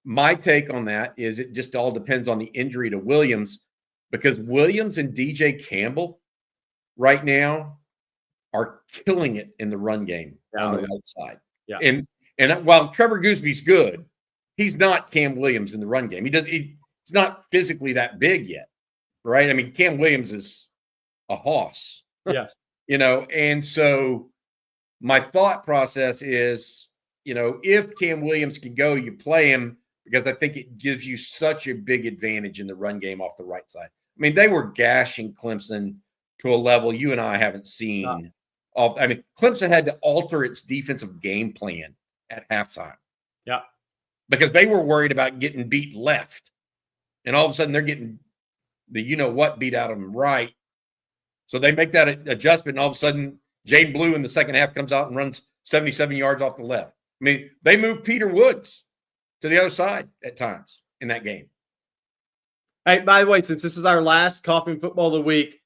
C: My take on that is it just all depends on the injury to Williams, because Williams and DJ Campbell right now are killing it in the run game on the right side.
B: Yeah.
C: And while Trevor Gooseby's good, he's not Cam Williams in the run game. He's not physically that big yet, right? I mean, Cam Williams is a hoss.
B: Yes.
C: And so my thought process is, if Cam Williams can go, you play him, because I think it gives you such a big advantage in the run game off the right side. I mean, they were gashing Clemson to a level you and I haven't seen. Clemson had to alter its defensive game plan at halftime.
B: Yeah.
C: Because they were worried about getting beat left. And all of a sudden they're getting the beat out of them right. So they make that adjustment, and all of a sudden Jaden Blue in the second half comes out and runs 77 yards off the left. I I mean, they moved Peter Woods to the other side at times in that game.
B: Hey, by the way, since this is our last Coffee and Football of the week,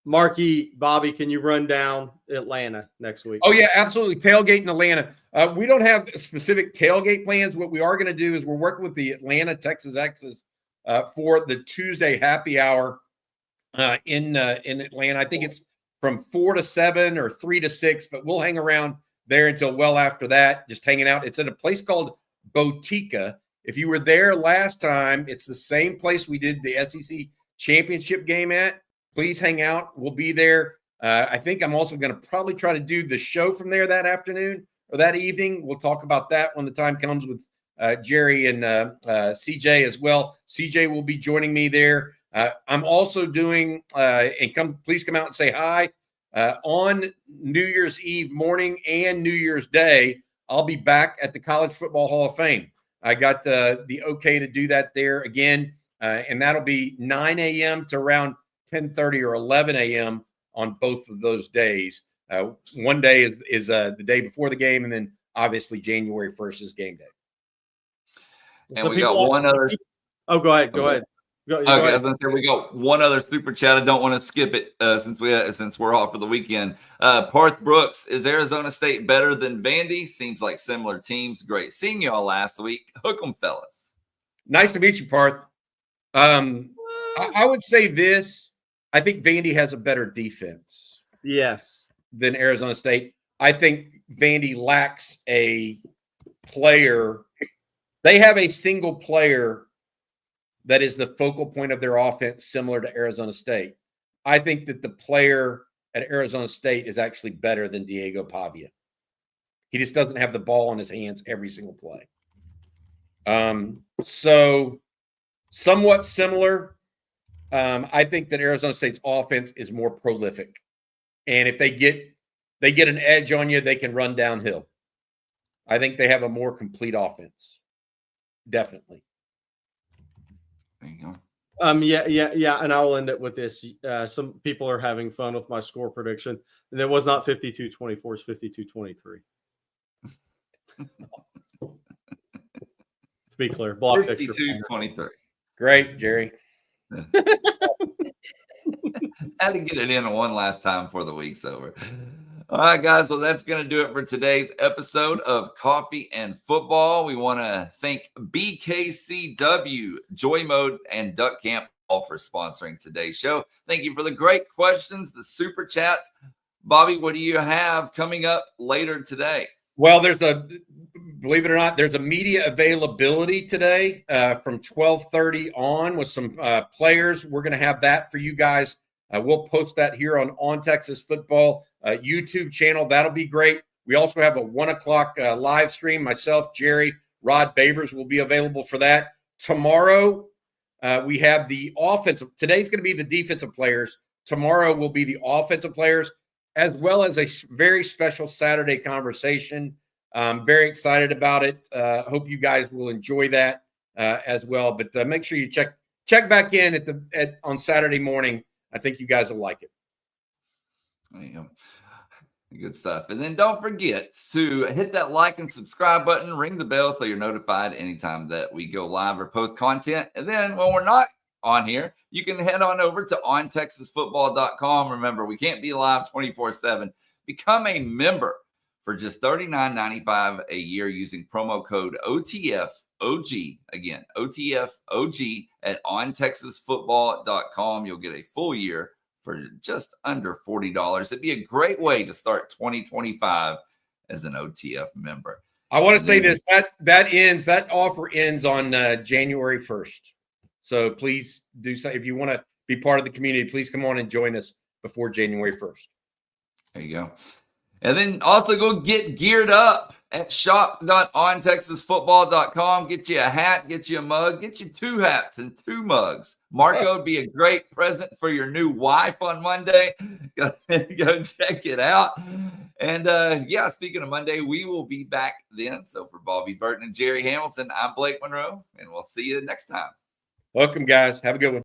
B: Marky, Bobby, can you run down Atlanta next week?
C: Oh, yeah, absolutely. Tailgate in Atlanta. We don't have specific tailgate plans. What we are going to do is we're working with the Atlanta Texas X's for the Tuesday happy hour in Atlanta. I think it's from 4 to 7 or 3 to 6, but we'll hang around there until well after that, just hanging out. It's at a place called Botica. If you were there last time, it's the same place we did the SEC championship game at. Please hang out. We'll be there. I think I'm also going to probably try to do the show from there that afternoon or that evening. We'll talk about that when the time comes with Jerry and CJ as well. CJ will be joining me there. I'm also doing, please come out and say hi. On New Year's Eve morning and New Year's Day, I'll be back at the College Football Hall of Fame. I got the okay to do that there again, and that'll be 9 a.m. to around 10:30 or 11 a.m. on both of those days. One day is the day before the game, and then obviously January 1st is game day.
A: And so we got one other.
B: Oh, go ahead. Go ahead.
A: Okay, I was gonna say we got one other super chat. I don't want to skip it since we're off for the weekend. Parth Brooks, is Arizona State better than Vandy? Seems like similar teams. Great seeing y'all last week. Hook 'em, fellas.
C: Nice to meet you, Parth. I would say this. I think Vandy has a better defense.
B: Yes.
C: Than Arizona State. I think Vandy lacks a player. They have a single player that is the focal point of their offense, similar to Arizona State. I think that the player at Arizona State is actually better than Diego Pavia. He just doesn't have the ball in his hands every single play. So somewhat similar. I think that Arizona State's offense is more prolific. And if they get an edge on you, they can run downhill. I think they have a more complete offense. Definitely.
A: There you go.
B: Yeah. And I'll end it with this. Some people are having fun with my score prediction. And it was not 52-24, it's 52-23. To be clear, block
A: 52-23.
C: Great, Jerry.
A: Had to get it in one last time before the week's over. All right, guys. Well, that's going to do it for today's episode of Coffee and Football. We want to thank BKCW, Joy Mode, and Duck Camp all for sponsoring today's show. Thank you for the great questions, the super chats. Bobby, what do you have coming up later today?
C: Well, believe it or not, there's a media availability today from 12:30 on with some players. We're going to have that for you guys. We'll post that here on Texas Football YouTube channel. That'll be great. We also have a 1 o'clock live stream. Myself, Jerry, Rod Babers will be available for that. Tomorrow, we have the offensive. Today's going to be the defensive players. Tomorrow will be the offensive players, as well as a very special Saturday conversation. I'm very excited about it. Hope you guys will enjoy that as well. But make sure you check back in on Saturday morning. I think you guys will like it.
A: There you go. Good stuff. And then don't forget to hit that like and subscribe button, ring the bell so you're notified anytime that we go live or post content. And then when we're not on here, you can head on over to ontexasfootball.com. Remember, we can't be live 24/7. Become a member for just $39.95 a year using promo code OTFOG. Again, OTFOG at ontexasfootball.com. You'll get a full year for just under $40. It'd be a great way to start 2025 as an OTF member.
C: I want to say this, that offer ends on January 1st. So please do so. If you want to be part of the community, please come on and join us before January 1st.
A: There you go. And then also go get geared up at shop.ontexasfootball.com. Get you a hat, get you a mug, get you 2 hats and 2 mugs. Marco would be a great present for your new wife on Monday. Go check it out. And speaking of Monday, we will be back then. So for Bobby Burton and Jerry Hamilton, I'm Blake Monroe, and we'll see you next time.
C: Welcome, guys. Have a good one.